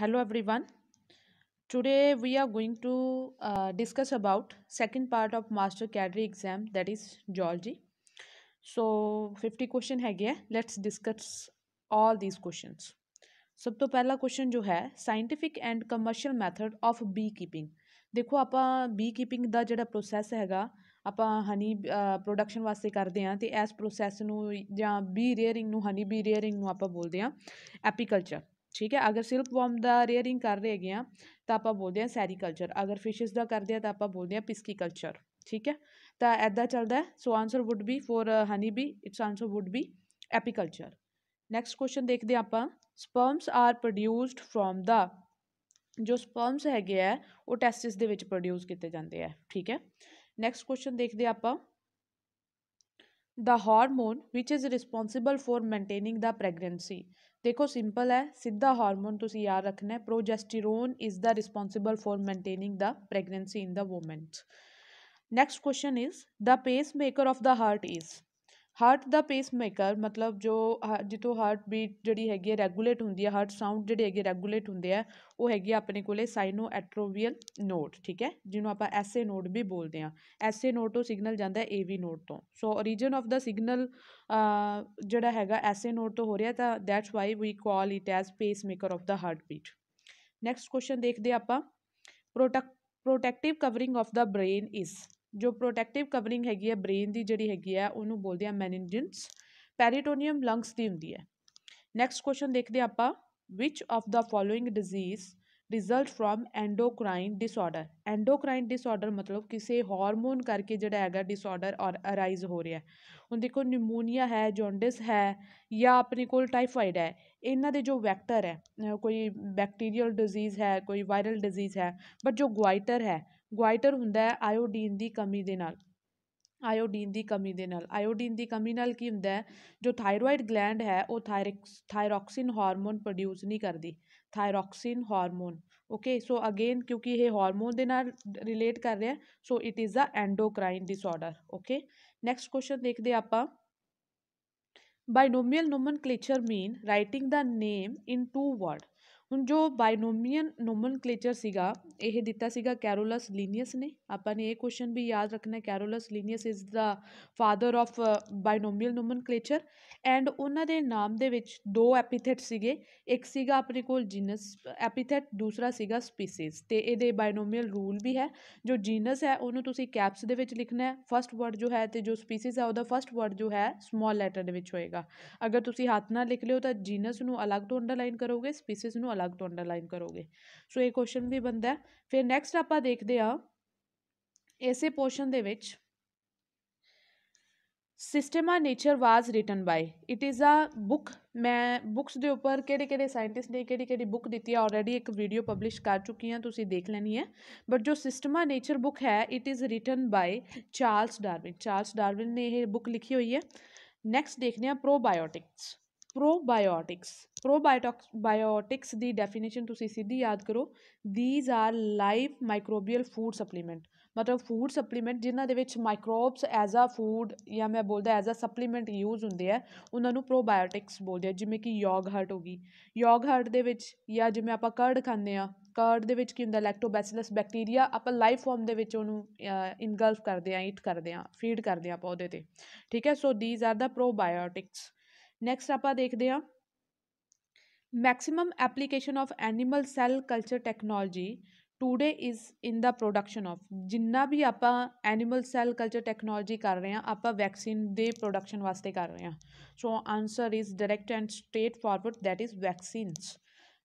Hello everyone. Today we are going to discuss about second part of master cadre exam, that is geology. So 50 question है गया. Let's discuss all these questions. ਸਭ ਤੋਂ ਪਹਿਲਾ question ਜੋ ਹੈ scientific and commercial method of B keeping. ਦੇਖੋ ਆਪਾਂ B keeping ਦਾ ਜਿਹੜਾ ਪ੍ਰੋਸੈਸ ਹੈਗਾ ਆਪਾਂ ਹਨੀ ਪ੍ਰੋਡਕਸ਼ਨ ਵਾਸਤੇ ਕਰਦੇ ਹਾਂ ਤੇ ਇਸ ਪ੍ਰੋਸੈਸ ਨੂੰ ਜਾਂ ਬੀ ਰੇਅਰਿੰਗ ਨੂੰ ਹਨੀ ਬੀ ਰੇਅਰਿੰਗ ਨੂੰ ਆਪਾਂ ਬੋਲਦੇ ਹਾਂ ਐਪੀਕਲਚਰ। ਠੀਕ ਹੈ, ਅਗਰ ਸਿਲਕ ਵਰਮ ਦਾ ਰੇਅਰਿੰਗ ਕਰ ਰਹੇ ਹੈਗੇ ਆ ਤਾਂ ਆਪਾਂ ਬੋਲਦੇ ਹਾਂ ਸੈਰੀਕਲਚਰ, ਅਗਰ ਫਿਸ਼ਿਸ ਦਾ ਕਰਦੇ ਆ ਤਾਂ ਆਪਾਂ ਬੋਲਦੇ ਹਾਂ ਪਿਸਕੀਕਲਚਰ। ਠੀਕ ਹੈ, ਤਾਂ ਇੱਦਾਂ ਚੱਲਦਾ। So answer would be for honey bee, it's answer would be apiculture. Next question ਦੇਖਦੇ ਹਾਂ ਆਪਾਂ। Sperms are produced from the, ਜੋ ਸਪਰਮਸ ਹੈਗੇ ਆ ਉਹ ਟੈਸਟਿਸ ਦੇ ਵਿੱਚ ਪ੍ਰੋਡਿਊਸ ਕੀਤੇ ਜਾਂਦੇ ਆ। ਠੀਕ ਹੈ, ਨੈਕਸਟ ਕੁਐਸਚਨ ਦੇਖਦੇ ਹਾਂ ਆਪਾਂ। The hormone which is responsible for maintaining the pregnancy. ਦੇਖੋ ਸਿੰਪਲ ਹੈ, ਸਿੱਧਾ ਹਾਰਮੋਨ ਤੁਸੀਂ ਯਾਦ ਰੱਖਣਾ ਹੈ, progesterone is the responsible for maintaining the pregnancy in the womens. Next question is the pacemaker of the heart is. Heart the pacemaker ਮਤਲਬ ਜੋ ਜਿੱਥੋਂ ਹਾਰਟ ਬੀਟ ਜਿਹੜੀ ਹੈਗੀ ਹੈ ਰੈਗੂਲੇਟ ਹੁੰਦੀ ਹੈ, ਹਾਰਟ ਸਾਊਂਡ ਜਿਹੜੇ ਹੈਗੇ ਰੈਗੂਲੇਟ ਹੁੰਦੇ ਆ, ਉਹ ਹੈਗੇ ਆਪਣੇ ਕੋਲੇ ਸਾਈਨੋ ਐਟਰੋਵੀਅਲ ਨੋਡ। ਠੀਕ ਹੈ, ਜਿਹਨੂੰ ਆਪਾਂ ਐਸਏ ਨੋਡ ਵੀ ਬੋਲਦੇ ਹਾਂ। ਐਸਏ ਨੋਡ ਤੋਂ ਸਿਗਨਲ ਜਾਂਦਾ ਏਵੀ ਨੋਡ ਤੋਂ। So origin of the signal ਜਿਹੜਾ ਹੈਗਾ ਐਸਏ ਨੋਡ ਤੋਂ ਹੋ ਰਿਹਾ, ਤਾਂ that's why we call it as pacemaker of the heartbeat. Next question ਦੇਖਦੇ ਆਪਾਂ। Protective covering of the brain is. ਜੋ ਪ੍ਰੋਟੈਕਟਿਵ ਕਵਰਿੰਗ ਹੈਗੀ ਹੈ ਬ੍ਰੇਨ ਦੀ ਜਿਹੜੀ ਹੈਗੀ ਹੈ ਉਹਨੂੰ ਬੋਲਦੇ ਆ ਮੈਨਿਨਜੈਂਸ। ਪੈਰੀਟੋਨੀਅਮ ਲੰਗਸ ਦੀ ਹੁੰਦੀ ਹੈ। ਨੈਕਸਟ ਕੁਐਸਚਨ ਦੇਖਦੇ ਆਪਾਂ। Which of the following disease result from endocrine disorder. Endocrine disorder ਮਤਲਬ ਕਿਸੇ ਹਾਰਮੋਨ ਕਰਕੇ ਜਿਹੜਾ ਹੈਗਾ ਡਿਸਆਰਡਰ ਔਰ ਅਰਾਈਜ਼ ਹੋ ਰਿਹਾ। ਹੁਣ ਦੇਖੋ ਨਿਮੋਨੀਆ ਹੈ, ਜੌਂਡਿਸ ਹੈ ਜਾਂ ਆਪਣੇ ਕੋਲ ਟਾਈਫਾਈਡ ਹੈ, ਇਹਨਾਂ ਦੇ ਜੋ ਵੈਕਟਰ ਹੈ, ਕੋਈ ਬੈਕਟੀਰੀਅਲ ਡਿਜ਼ੀਜ਼ ਹੈ, ਕੋਈ ਵਾਇਰਲ ਡਿਜ਼ੀਜ਼ ਹੈ, ਬਟ ਜੋ ਗੁਆਇਟਰ ਹੈ, ਗੁਆਇਟਰ ਹੁੰਦਾ ਹੈ ਆਇਓਡੀਨ ਦੀ ਕਮੀ ਦੇ ਨਾਲ। ਆਇਓਡੀਨ ਦੀ ਕਮੀ ਦੇ ਨਾਲ, ਆਇਓਡੀਨ ਦੀ ਕਮੀ ਨਾਲ ਕੀ ਹੁੰਦਾ ਹੈ, ਜੋ ਥਾਇਰੋਇਡ ਗਲੈਂਡ ਹੈ ਉਹ ਥਾਇਰੋਕਸਿਨ ਹਾਰਮੋਨ ਪ੍ਰੋਡਿਊਸ ਨਹੀਂ ਕਰਦੀ, thyroxine hormone. Okay, so again ਕਿਉਂਕਿ ਇਹ ਹਾਰਮੋਨ ਦੇ ਨਾਲ ਰਿਲੇਟ ਕਰ ਰਿਹਾ, so it is a endocrine disorder. Okay, next question ਦੇਖਦੇ ਆਪਾਂ। Binomial nomenclature mean writing the name in two word. ਹੁਣ ਜੋ ਬਾਇਨੋਮੀਅਲ ਨੋਮਨਕਲੇਚਰ ਸੀਗਾ ਇਹ ਦਿੱਤਾ ਸੀਗਾ ਕੈਰੋਲਸ ਲੀਨੀਅਸ ਨੇ। ਆਪਾਂ ਨੇ ਇਹ ਕੁਐਸਚਨ ਵੀ ਯਾਦ ਰੱਖਣਾ, Carolus Linnaeus is the father of binomial nomenclature. And ਉਹਨਾਂ ਦੇ ਨਾਮ ਦੇ ਵਿੱਚ ਦੋ ਐਪੀਥੇਟ ਸੀਗੇ, ਇੱਕ ਸੀਗਾ ਆਪਣੇ ਕੋਲ ਜੀਨਸ ਐਪੀਥੇਟ, ਦੂਸਰਾ ਸੀਗਾ ਸਪੀਸੀਜ਼। ਤੇ ਇਹਦੇ ਬਾਇਨੋਮੀਅਲ ਰੂਲ ਵੀ ਹੈ, ਜੋ ਜੀਨਸ ਹੈ ਉਹਨੂੰ ਤੁਸੀਂ ਕੈਪਸ ਦੇ ਵਿੱਚ ਲਿਖਣਾ ਹੈ ਫਸਟ ਵਰਡ ਜੋ ਹੈ, ਤੇ ਜੋ ਸਪੀਸੀਜ਼ ਹੈ ਉਹਦਾ ਫਸਟ ਵਰਡ ਜੋ ਹੈ ਸਮਾਲ ਲੈਟਰ ਦੇ ਵਿੱਚ ਹੋਏਗਾ। ਅਗਰ ਤੁਸੀਂ ਹੱਥ ਨਾਲ ਲਿਖ ਲਿਓ ਤਾਂ ਜੀਨਸ ਨੂੰ ਅਲੱਗ ਤੋਂ ਅੰਡਰਲਾਈਨ ਕਰੋਗੇ, ਸਪੀਸੀਜ਼ ਨੂੰ ਅਲੱਗ ਤੋਂ ਅੰਡਰਲਾਈਨ ਕਰੋਗੇ। ਸੋ ਇਹ ਕੁਐਸਚਨ ਵੀ ਬਣਦਾ। ਫਿਰ ਨੈਕਸਟ ਆਪਾਂ ਦੇਖਦੇ ਹਾਂ ਇਸੇ ਪੋਰਸ਼ਨ ਦੇ ਵਿੱਚ। Systema Naturae was written by, it is a book. ਮੈਂ ਬੁੱਕਸ ਦੇ ਉੱਪਰ ਕਿਹੜੇ ਕਿਹੜੇ ਸਾਇੰਟਿਸਟ ਨੇ ਕਿਹੜੀ ਕਿਹੜੀ ਬੁੱਕ ਦਿੱਤੀ ਹੈ ਆਲਰੇਡੀ ਇੱਕ ਵੀਡੀਓ ਪਬਲਿਸ਼ ਕਰ ਚੁੱਕੀ ਹਾਂ, ਤੁਸੀਂ ਦੇਖ ਲੈਣੀ ਹੈ। ਬਟ ਜੋ ਸਿਸਟਮਾ ਨੇਚਰ ਬੁੱਕ ਹੈ it is written by Charles Darwin. Charles Darwin ਨੇ ਇਹ ਬੁੱਕ ਲਿਖੀ ਹੋਈ ਹੈ। ਨੈਕਸਟ ਦੇਖਦੇ ਹਾਂ ਪ੍ਰੋਬਾਇਓਟਿਕਸ। ਪ੍ਰੋਬਾਇਓਟਿਕਸ ਦੀ ਡੈਫੀਨੇਸ਼ਨ ਤੁਸੀਂ ਸਿੱਧੀ ਯਾਦ ਕਰੋ। ਥੀਜ਼ ਆਰ ਲਾਈਵ ਮਾਈਕਰੋਬੀਅਲ ਫੂਡ ਸਪਲੀਮੈਂਟ, ਮਤਲਬ ਫੂਡ ਸਪਲੀਮੈਂਟ ਜਿਨ੍ਹਾਂ ਦੇ ਵਿੱਚ ਮਾਈਕਰੋਬਸ ਐਜ਼ ਅ ਫੂਡ ਜਾਂ ਮੈਂ ਬੋਲਦਾ ਐਜ਼ ਅ ਸਪਲੀਮੈਂਟ ਯੂਜ਼ ਹੁੰਦੇ ਆ, ਉਹਨਾਂ ਨੂੰ ਪ੍ਰੋਬਾਇਓਟਿਕਸ ਬੋਲਦੇ ਆ। ਜਿਵੇਂ ਕਿ ਯੋਗਹਰਟ ਹੋ ਗਈ, ਯੋਗਹਰਟ ਦੇ ਵਿੱਚ, ਜਾਂ ਜਿਵੇਂ ਆਪਾਂ ਕਰਡ ਖਾਂਦੇ ਹਾਂ, ਕਰਡ ਦੇ ਵਿੱਚ ਕੀ ਹੁੰਦਾ ਲੈਕਟੋਬੈਸਿਲਸ ਬੈਕਟੀਰੀਆ, ਆਪਾਂ ਲਾਈਵ ਫਾਰਮ ਦੇ ਵਿੱਚ ਉਹਨੂੰ ਇਨਗਲਫ ਕਰਦੇ ਹਾਂ, ਈਟ ਕਰਦੇ ਹਾਂ, ਫੀਡ ਕਰਦੇ ਹਾਂ ਆਪਾਂ ਉਹਦੇ 'ਤੇ। ਠੀਕ ਹੈ, ਸੋ these R the probiotics. Next ਆਪਾਂ ਦੇਖਦੇ ਹਾਂ maximum application of animal cell culture technology today is in the production of. ਜਿੰਨਾ ਵੀ ਆਪਾਂ ਐਨੀਮਲ ਸੈੱਲ ਕਲਚਰ ਟੈਕਨੋਲੋਜੀ ਕਰ ਰਹੇ ਹਾਂ ਆਪਾਂ ਵੈਕਸੀਨ ਦੇ ਪ੍ਰੋਡਕਸ਼ਨ ਵਾਸਤੇ ਕਰ ਰਹੇ ਹਾਂ। So answer is direct and straightforward, that is vaccines.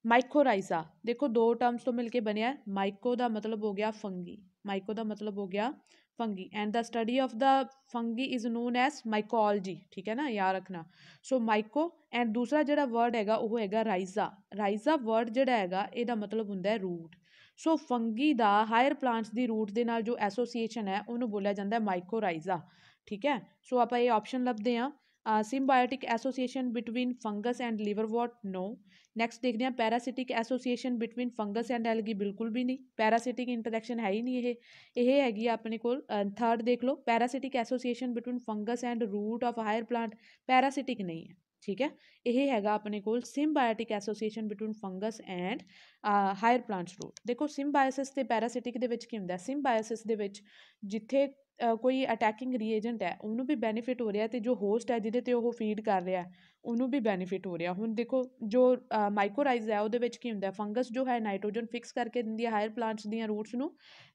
Mycorrhiza ਦੇਖੋ ਦੋ ਟਰਮਸ ਤੋਂ ਮਿਲ ਕੇ ਬਣਿਆ। ਮਾਈਕੋ ਦਾ ਮਤਲਬ ਹੋ ਗਿਆ ਫੰਗੀ, ਮਾਈਕੋ ਦਾ ਮਤਲਬ ਹੋ ਗਿਆ fungi, and the study of the fungi is known as mycology. ਠੀਕ ਹੈ ਨਾ, ਯਾਦ ਰੱਖਣਾ। ਸੋ ਮਾਈਕੋ, ਐਂਡ ਦੂਸਰਾ ਜਿਹੜਾ ਵਰਡ ਹੈਗਾ ਉਹ ਹੈਗਾ ਰਾਈਜ਼ਾ। ਰਾਈਜ਼ਾ ਵਰਡ ਜਿਹੜਾ ਹੈਗਾ ਇਹਦਾ ਮਤਲਬ ਹੁੰਦਾ ਹੈ ਰੂਟ। ਸੋ ਫੰਗੀ ਦਾ ਹਾਇਰ ਪਲਾਂਟਸ ਦੀ ਰੂਟ ਦੇ ਨਾਲ ਜੋ ਐਸੋਸੀਏਸ਼ਨ ਹੈ ਉਹਨੂੰ ਬੋਲਿਆ ਜਾਂਦਾ ਹੈ ਮਾਈਕੋਰਾਈਜ਼ਾ। ਠੀਕ ਹੈ, ਸੋ ਆਪਾਂ ਇਹ ਆਪਸ਼ਨ ਲੱਭਦੇ ਹਾਂ। Symbiotic association between fungus and liverwort, no. Next ਦੇਖਦੇ ਹਾਂ parasitic association between fungus and algae, ਬਿਲਕੁਲ ਵੀ ਨਹੀਂ, ਪੈਰਾਸਿਟਿਕ ਇੰਟਰੈਕਸ਼ਨ ਹੈ ਹੀ ਨਹੀਂ। ਇਹ ਹੈਗੀ ਆ ਆਪਣੇ ਕੋਲ ਥਰਡ ਦੇਖ ਲਓ, parasitic association between fungus and root of higher plant, parasitic ਨਹੀਂ ਹੈ। ठीक है। ਇਹ ਹੈਗਾ ਆਪਣੇ ਕੋਲ symbiotic association between fungus and higher plants root. ਦੇਖੋ ਸਿੰਬਾਇਸਿਸ ਤੇ ਪੈਰਾਸਿਟਿਕ ਦੇ ਵਿੱਚ ਕੀ ਹੁੰਦਾ, ਸਿੰਬਾਇਸਿਸ ਦੇ ਵਿੱਚ ਜਿੱਥੇ ਕੋਈ ਅਟੈਕਿੰਗ ਰੀਏਜੈਂਟ ਹੈ ਉਹਨੂੰ ਵੀ ਬੈਨੀਫਿਟ ਹੋ ਰਿਹਾ, ਤੇ ਜੋ ਹੋਸਟ ਹੈ ਜਿਹਦੇ ਤੇ ਉਹ ਫੀਡ ਕਰ ਰਿਹਾ ਉਹਨੂੰ ਵੀ ਬੈਨੀਫਿਟ ਹੋ ਰਿਹਾ। ਹੁਣ ਦੇਖੋ ਜੋ ਮਾਈਕੋਰਾਈਜ਼ ਹੈ ਉਹਦੇ ਵਿੱਚ ਕੀ ਹੁੰਦਾ, ਫੰਗਸ ਜੋ ਹੈ ਨਾਈਟ੍ਰੋਜਨ ਫਿਕਸ ਕਰਕੇ ਦਿੰਦੀ ਹੈ ਹਾਇਰ ਪਲਾਂਟਸ ਦੀਆਂ ਰੂਟਸ ਨੂੰ,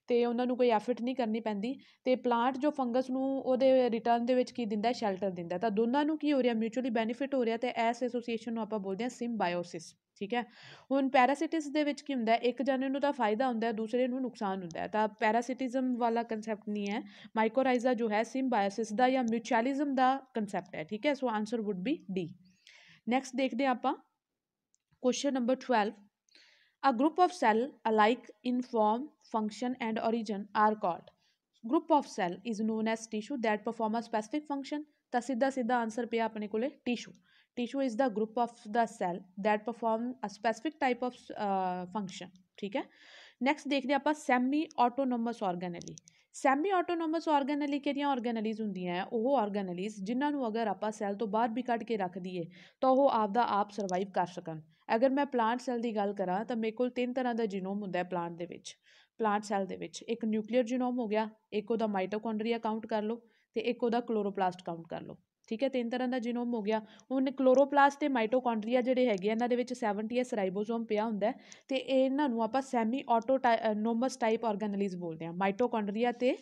ਤੇ ਉਹਨਾਂ ਨੂੰ ਕੋਈ ਐਫਰਟ ਨਹੀਂ ਕਰਨੀ ਪੈਂਦੀ, ਤੇ ਪਲਾਂਟ ਜੋ ਫੰਗਸ ਨੂੰ ਉਹਦੇ ਰਿਟਰਨ ਦੇ ਵਿੱਚ ਕੀ ਦਿੰਦਾ, ਸ਼ੈਲਟਰ ਦਿੰਦਾ। ਤਾਂ ਦੋਨਾਂ ਨੂੰ ਕੀ ਹੋ ਰਿਹਾ, ਮਿਊਚੁਅਲੀ ਬੈਨੀਫਿਟ ਹੋ ਰਿਹਾ, ਤੇ ਇਸ ਐਸੋਸੀਏਸ਼ਨ ਨੂੰ ਆਪਾਂ ਬੋਲਦੇ ਹਾਂ ਸਿੰਬਾਇਓਸਿਸ। ਠੀਕ ਹੈ। ਹੁਣ ਪੈਰਾਸਿਟਿਸ ਦੇ ਵਿੱਚ ਕੀ ਹੁੰਦਾ, ਇੱਕ ਜਣੇ ਨੂੰ ਤਾਂ ਫਾਇਦਾ ਹੁੰਦਾ, ਦੂਸਰੇ ਨੂੰ ਨੁਕਸਾਨ ਹੁੰਦਾ। ਤਾਂ ਪੈਰਾਸਿਟਿਜ਼ਮ ਵਾਲਾ ਕੰਸੈਪਟ ਨਹੀਂ ਹੈ, ਮਾਈਕੋਰਾਈਜ਼ਾ ਜੋ ਹੈ ਸਿੰਬਾਇਓਸਿਸ ਦਾ ਜਾਂ ਮਿਊਚੁਅਲਿਜ਼ਮ ਦਾ ਕੰਸੈਪਟ ਹੈ। ਠੀਕ ਹੈ। So answer would be D. Next ਦੇਖਦੇ ਹਾਂ ਆਪਾਂ question number 12। A group of cell alike in form, function and origin are called. Group of cell is known as tissue that perform a specific function. ਤਾਂ ਸਿੱਧਾ ਸਿੱਧਾ answer ਪਿਆ ਆਪਣੇ ਕੋਲੇ tissue. Tissue is the group of the cell that perform a specific type of function. ਠੀਕ ਹੈ। Next ਦੇਖਦੇ ਆਪਾਂ ਸੈਮੀ ਆਟੋਨੋਮਸ ਆਰਗੈਨਲੀ। ਸੈਮੀ ਆਟੋਨੋਮਸ ਆਰਗੈਨਲੀ ਕਿਹੜੀਆਂ ਆਰਗੈਨਲੀਜ਼ ਹੁੰਦੀਆਂ ਹੈ, ਉਹ ਆਰਗੈਨਲੀਜ਼ ਜਿਨ੍ਹਾਂ ਨੂੰ ਅਗਰ ਆਪਾਂ ਸੈੱਲ ਤੋਂ ਬਾਹਰ ਵੀ ਕੱਢ ਕੇ ਰੱਖ ਦਈਏ ਤਾਂ ਉਹ ਆਪਦਾ ਆਪ ਸਰਵਾਈਵ ਕਰ ਸਕਣ। ਅਗਰ ਮੈਂ ਪਲਾਂਟ ਸੈੱਲ ਦੀ ਗੱਲ ਕਰਾਂ ਤਾਂ ਮੇਰੇ ਕੋਲ 3 ਤਰ੍ਹਾਂ ਦਾ ਜੀਨੋਮ ਹੁੰਦਾ ਹੈ ਪਲਾਂਟ ਦੇ ਵਿੱਚ, ਪਲਾਂਟ ਸੈੱਲ ਦੇ ਵਿੱਚ। ਇੱਕ ਨਿਊਕਲੀਅਰ ਜੀਨੋਮ ਹੋ ਗਿਆ, ਇੱਕ ਉਹਦਾ ਮਾਈਟੋਕੌਂਡਰੀਆ ਕਾਊਂਟ ਕਰ ਲਓ, ਤੇ ਇੱਕ ਉਹਦਾ ਕਲੋਰੋਪਲਾਸਟ ਕਾਊਂਟ ਕਰ ਲਓ। ਠੀਕ ਹੈ। 3 ਤਰ੍ਹਾਂ ਦਾ ਜੀਨੋਮ ਹੋ ਗਿਆ। ਹੁਣ ਕਲੋਰੋਪਲਾਸਟ ਤੇ ਮਾਈਟੋਕੌਂਡਰੀਆ ਜਿਹੜੇ ਹੈਗੇ ਇਹਨਾਂ ਦੇ ਵਿੱਚ 70s ਰਾਈਬੋਸੋਮ ਪਿਆ ਹੁੰਦਾ, ਤੇ ਇਹਨਾਂ ਨੂੰ ਆਪਾਂ ਸੈਮੀ ਆਟੋਨੋਮਸ ਟਾਈਪ ਆਰਗੈਨਲੀਜ਼ ਬੋਲਦੇ ਹਾਂ, ਮਾਈਟੋਕੌਂਡਰੀਆ ਤੇ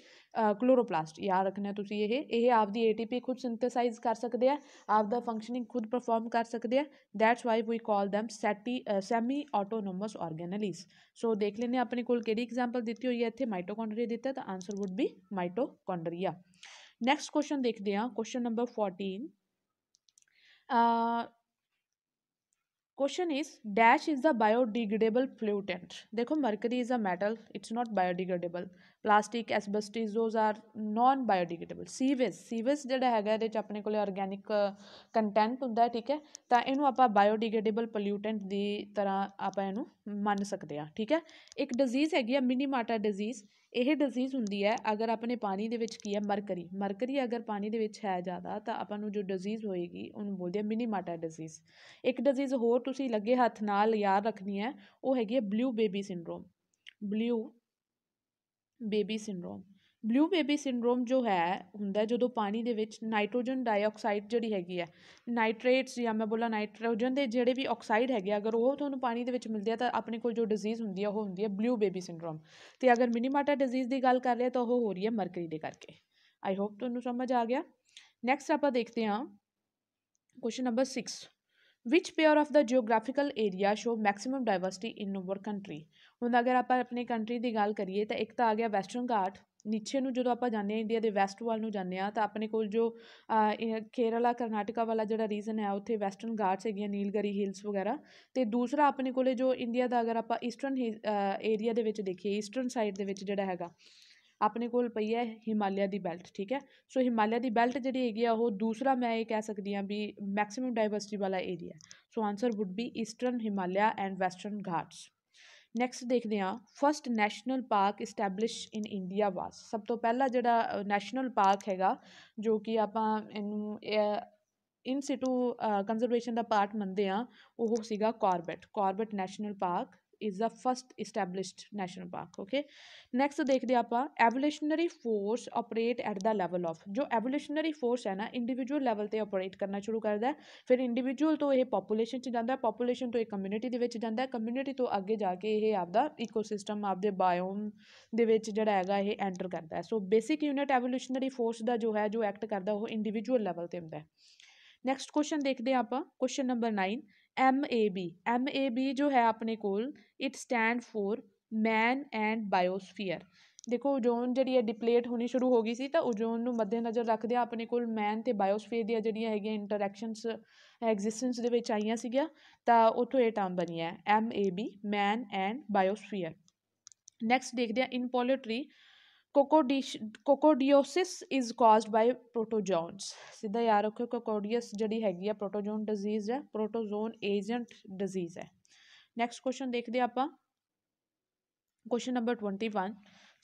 ਕਲੋਰੋਪਲਾਸਟ। ਯਾਦ ਰੱਖਣਾ ਤੁਸੀਂ ਇਹ ਆਪਦੀ ਏਟੀਪੀ ਖੁਦ ਸਿੰਥੇਸਾਈਜ਼ ਕਰ ਸਕਦੇ ਆ, ਆਪਦਾ ਫੰਕਸ਼ਨਿੰਗ ਖੁਦ ਪਰਫਾਰਮ ਕਰ ਸਕਦੇ ਆ। That's why we call them semi autonomous organelles. So ਦੇਖ ਲੈਂਦੇ ਆਪਣੇ ਕੋਲ ਕਿਹੜੀ ਐਗਜ਼ਾਮਪਲ ਦਿੱਤੀ ਹੋਈ ਹੈ ਇੱਥੇ, ਮਾਈਟੋਕੌਂਡਰੀਆ ਦਿੱਤਾ, ਤਾਂ answer would B mitochondria. Next question ਦੇਖਦੇ ਹਾਂ question number 14। Question is dash is the biodegradable pollutant. देखो mercury is a metal, it's not biodegradable. Plastic, asbestos, those are non biodegradable. Sewage ਜਿਹੜਾ ਹੈਗਾ ਇਹਦੇ 'ਚ ਆਪਣੇ ਕੋਲ ਆਰਗੈਨਿਕ ਕੰਟੈਂਟ ਹੁੰਦਾ ਹੈ। ਠੀਕ ਹੈ। ਤਾਂ ਇਹਨੂੰ ਆਪਾਂ ਬਾਇਓਡੀਗ੍ਰੇਡੇਬਲ ਪੋਲਿਊਟੈਂਟ ਦੀ ਤਰ੍ਹਾਂ ਆਪਾਂ ਇਹਨੂੰ ਮੰਨ ਸਕਦੇ ਹਾਂ। ਠੀਕ ਹੈ। ਇੱਕ ਡਿਜ਼ੀਜ਼ ਹੈਗੀ ਆ ਮਿਨੀਮਾਟਾ ਡਿਜ਼ੀਜ਼। ਇਹ ਡਿਜ਼ੀਜ਼ ਹੁੰਦੀ ਹੈ ਅਗਰ ਆਪਣੇ ਪਾਣੀ ਦੇ ਵਿੱਚ ਕੀ ਹੈ, ਮਰਕਰੀ ਅਗਰ ਪਾਣੀ ਦੇ ਵਿੱਚ ਹੈ ਜ਼ਿਆਦਾ ਤਾਂ ਆਪਾਂ ਨੂੰ ਜੋ ਡਿਜ਼ੀਜ਼ ਹੋਏਗੀ ਉਹਨੂੰ ਬੋਲਦੇ ਆ ਮਿਨੀਮਾਟਾ ਡਿਜ਼ੀਜ਼। ਇੱਕ ਡਿਜ਼ੀਜ਼ ਹੋਰ ਤੁਸੀਂ ਲੱਗੇ ਹੱਥ ਨਾਲ ਯਾਦ ਰੱਖਣੀ ਹੈ, ਉਹ ਹੈਗੀ ਹੈ blue baby syndrome. Blue baby syndrome ਜੋ ਹੈ ਹੁੰਦਾ ਜਦੋਂ ਪਾਣੀ ਦੇ ਵਿੱਚ ਨਾਈਟ੍ਰੋਜਨ ਡਾਈਆਕਸਾਈਡ ਜਿਹੜੀ ਹੈਗੀ ਹੈ, ਨਾਈਟ੍ਰੇਟਸ ਜਾਂ ਮੈਂ ਬੋਲਾਂ ਨਾਈਟ੍ਰੋਜਨ ਦੇ ਜਿਹੜੇ ਵੀ ਆਕਸਾਈਡ ਹੈਗੇ ਅਗਰ ਉਹ ਤੁਹਾਨੂੰ ਪਾਣੀ ਦੇ ਵਿੱਚ ਮਿਲਦੇ ਆ ਤਾਂ ਆਪਣੇ ਕੋਲ ਜੋ ਡਿਜ਼ੀਜ਼ ਹੁੰਦੀ ਹੈ ਉਹ ਹੁੰਦੀ ਹੈ ਬਲੂ ਬੇਬੀ ਸਿੰਡਰੋਮ। ਤੇ ਅਗਰ ਮਿਨੀਮਾਟਾ ਡਿਜ਼ੀਜ਼ ਦੀ ਗੱਲ ਕਰ ਰਹੇ ਤਾਂ ਉਹ ਹੋ ਰਹੀ ਹੈ ਮਰਕਰੀ ਦੇ ਕਰਕੇ। ਆਈ ਹੋਪ ਤੁਹਾਨੂੰ ਸਮਝ ਆ ਗਿਆ। ਨੈਕਸਟ ਆਪਾਂ ਦੇਖਦੇ ਹਾਂ ਕੁਐਸਚਨ ਨੰਬਰ 6। ਵਿਚ pair of the geographical area show maximum diversity in our country. ਹੁਣ ਅਗਰ ਆਪਾਂ ਆਪਣੀ ਕੰਟਰੀ ਦੀ ਗੱਲ ਕਰੀਏ ਤਾਂ ਇੱਕ ਤਾਂ ਆ ਗਿਆ ਵੈਸਟਰਨ ਘਾਟ। ਨੀਚੇ ਨੂੰ ਜਦੋਂ ਆਪਾਂ ਜਾਂਦੇ ਹਾਂ ਇੰਡੀਆ ਦੇ ਵੈਸਟ ਵੱਲ ਨੂੰ ਜਾਂਦੇ ਹਾਂ ਤਾਂ ਆਪਣੇ ਕੋਲ ਜੋ ਕੇਰਲਾ ਕਰਨਾਟਕਾ ਵਾਲਾ ਜਿਹੜਾ ਰੀਜਨ ਹੈ ਉੱਥੇ ਵੈਸਟਰਨ ਘਾਟਸ ਹੈਗੀਆਂ, ਨੀਲਗਰੀ ਹਿਲਸ ਵਗੈਰਾ। ਅਤੇ ਦੂਸਰਾ ਆਪਣੇ ਕੋਲ ਜੋ ਇੰਡੀਆ ਦਾ ਅਗਰ ਆਪਾਂ ਈਸਟਰਨ ਏਰੀਆ ਦੇ ਵਿੱਚ ਦੇਖੀਏ, ਈਸਟਰਨ ਸਾਈਡ ਦੇ ਵਿੱਚ ਜਿਹੜਾ ਹੈਗਾ ਆਪਣੇ ਕੋਲ ਪਈ ਹੈ ਹਿਮਾਲਿਆ ਦੀ ਬੈਲਟ। ਠੀਕ ਹੈ। ਸੋ ਹਿਮਾਲਿਆ ਦੀ ਬੈਲਟ ਜਿਹੜੀ ਹੈਗੀ ਆ ਉਹ ਦੂਸਰਾ ਮੈਂ ਇਹ ਕਹਿ ਸਕਦੀ ਹਾਂ ਵੀ ਮੈਕਸਿਮਮ ਡਾਇਵਰਸਿਟੀ ਵਾਲਾ area. So answer would be eastern Himalaya and western Ghats. Next ਦੇਖਦੇ ਹਾਂ first national park establish in India was. ਸਭ ਤੋਂ ਪਹਿਲਾ ਜਿਹੜਾ ਨੈਸ਼ਨਲ ਪਾਰਕ ਹੈਗਾ ਜੋ ਕਿ ਆਪਾਂ ਇਹਨੂੰ ਇਨ ਸਿਟੂ ਕੰਜ਼ਰਵੇਸ਼ਨ ਦਾ ਪਾਰਟ ਮੰਨਦੇ ਹਾਂ ਉਹ ਸੀਗਾ Corbett national park is the first established national park. Okay. Next ਦੇਖਦੇ ਆਪਾਂ evolutionary force operate at the level of। ਜੋ evolutionary force ਹੈ ਨਾ ਇੰਡੀਵਿਜੂਅਲ ਲੈਵਲ ਤੇ ਆਪਰੇਟ ਕਰਨਾ ਸ਼ੁਰੂ ਕਰਦਾ, ਫਿਰ ਇੰਡੀਵਿਜੂਅਲ ਤੋਂ ਇਹ ਪੋਪੂਲੇਸ਼ਨ 'ਚ ਜਾਂਦਾ, ਪੋਪੂਲੇਸ਼ਨ ਤੋਂ ਇਹ ਕਮਿਊਨਿਟੀ ਦੇ ਵਿੱਚ ਜਾਂਦਾ, ਕਮਿਊਨਿਟੀ ਤੋਂ ਅੱਗੇ ਜਾ ਕੇ ਇਹ ਆਪਦਾ ਇਕੋਸਿਸਟਮ ਆਪਦੇ ਬਾਇਓਮ ਦੇ ਵਿੱਚ ਜਿਹੜਾ ਹੈਗਾ ਇਹ ਐਂਟਰ ਕਰਦਾ। ਸੋ ਬੇਸਿਕ ਯੂਨਿਟ ਐਵੋਲਿਊਸ਼ਨਰੀ ਫੋਰਸ ਦਾ ਜੋ ਹੈ ਜੋ ਐਕਟ ਕਰਦਾ ਉਹ ਇੰਡੀਵਿਜੂਅਲ ਲੈਵਲ 'ਤੇ ਹੁੰਦਾ। ਨੈਕਸਟ ਕੁਐਸਚਨ ਦੇਖਦੇ ਹਾਂ ਆਪਾਂ ਕੁਐਸਚਨ ਨੰਬਰ 9। MAB ਜੋ ਹੈ ਆਪਣੇ ਕੋਲ it stand for man and biosphere. ਦੇਖੋ ਓਜ਼ੋਨ ਜਿਹੜੀ ਹੈ ਡਿਪਲੇਟ ਹੋਣੀ ਸ਼ੁਰੂ ਹੋ ਗਈ ਸੀ ਤਾਂ ਓਜ਼ੋਨ ਨੂੰ ਮੱਦੇਨਜ਼ਰ ਰੱਖਦਿਆਂ ਆਪਣੇ ਕੋਲ ਮੈਨ ਅਤੇ ਬਾਇਓਸਫੀਅਰ ਦੀਆਂ ਜਿਹੜੀਆਂ ਹੈਗੀਆਂ ਇੰਟਰੈਕਸ਼ਨਸ ਐਗਜ਼ਿਸਟੈਂਸ ਦੇ ਵਿੱਚ ਆਈਆਂ ਸੀਗੀਆਂ ਤਾਂ ਉੱਥੋਂ ਇਹ ਟਰਮ ਬਣੀ ਹੈ MAB man and biosphere. Next ਦੇਖਦੇ ਹਾਂ ਇਨ ਪੋਲਿਟਰੀ ਕੋਕੋਡੀਓਸਿਸ ਇਜ਼ ਕਾਜ਼ਡ ਬਾਈ ਪ੍ਰੋਟੋਜੋਨਸ। ਸਿੱਧਾ ਯਾਦ ਰੱਖੋ ਕੋਕੋਡੀਅਸ ਜਿਹੜੀ ਹੈਗੀ ਆ ਪ੍ਰੋਟੋਜੋਨ ਡਿਜ਼ੀਜ਼ ਹੈ, ਪ੍ਰੋਟੋਜ਼ੋਨ ਏਜੰਟ ਡਿਜ਼ੀਜ਼ ਹੈ। ਨੈਕਸਟ ਕੁਐਸਚਨ ਦੇਖਦੇ ਆਪਾਂ question number 21।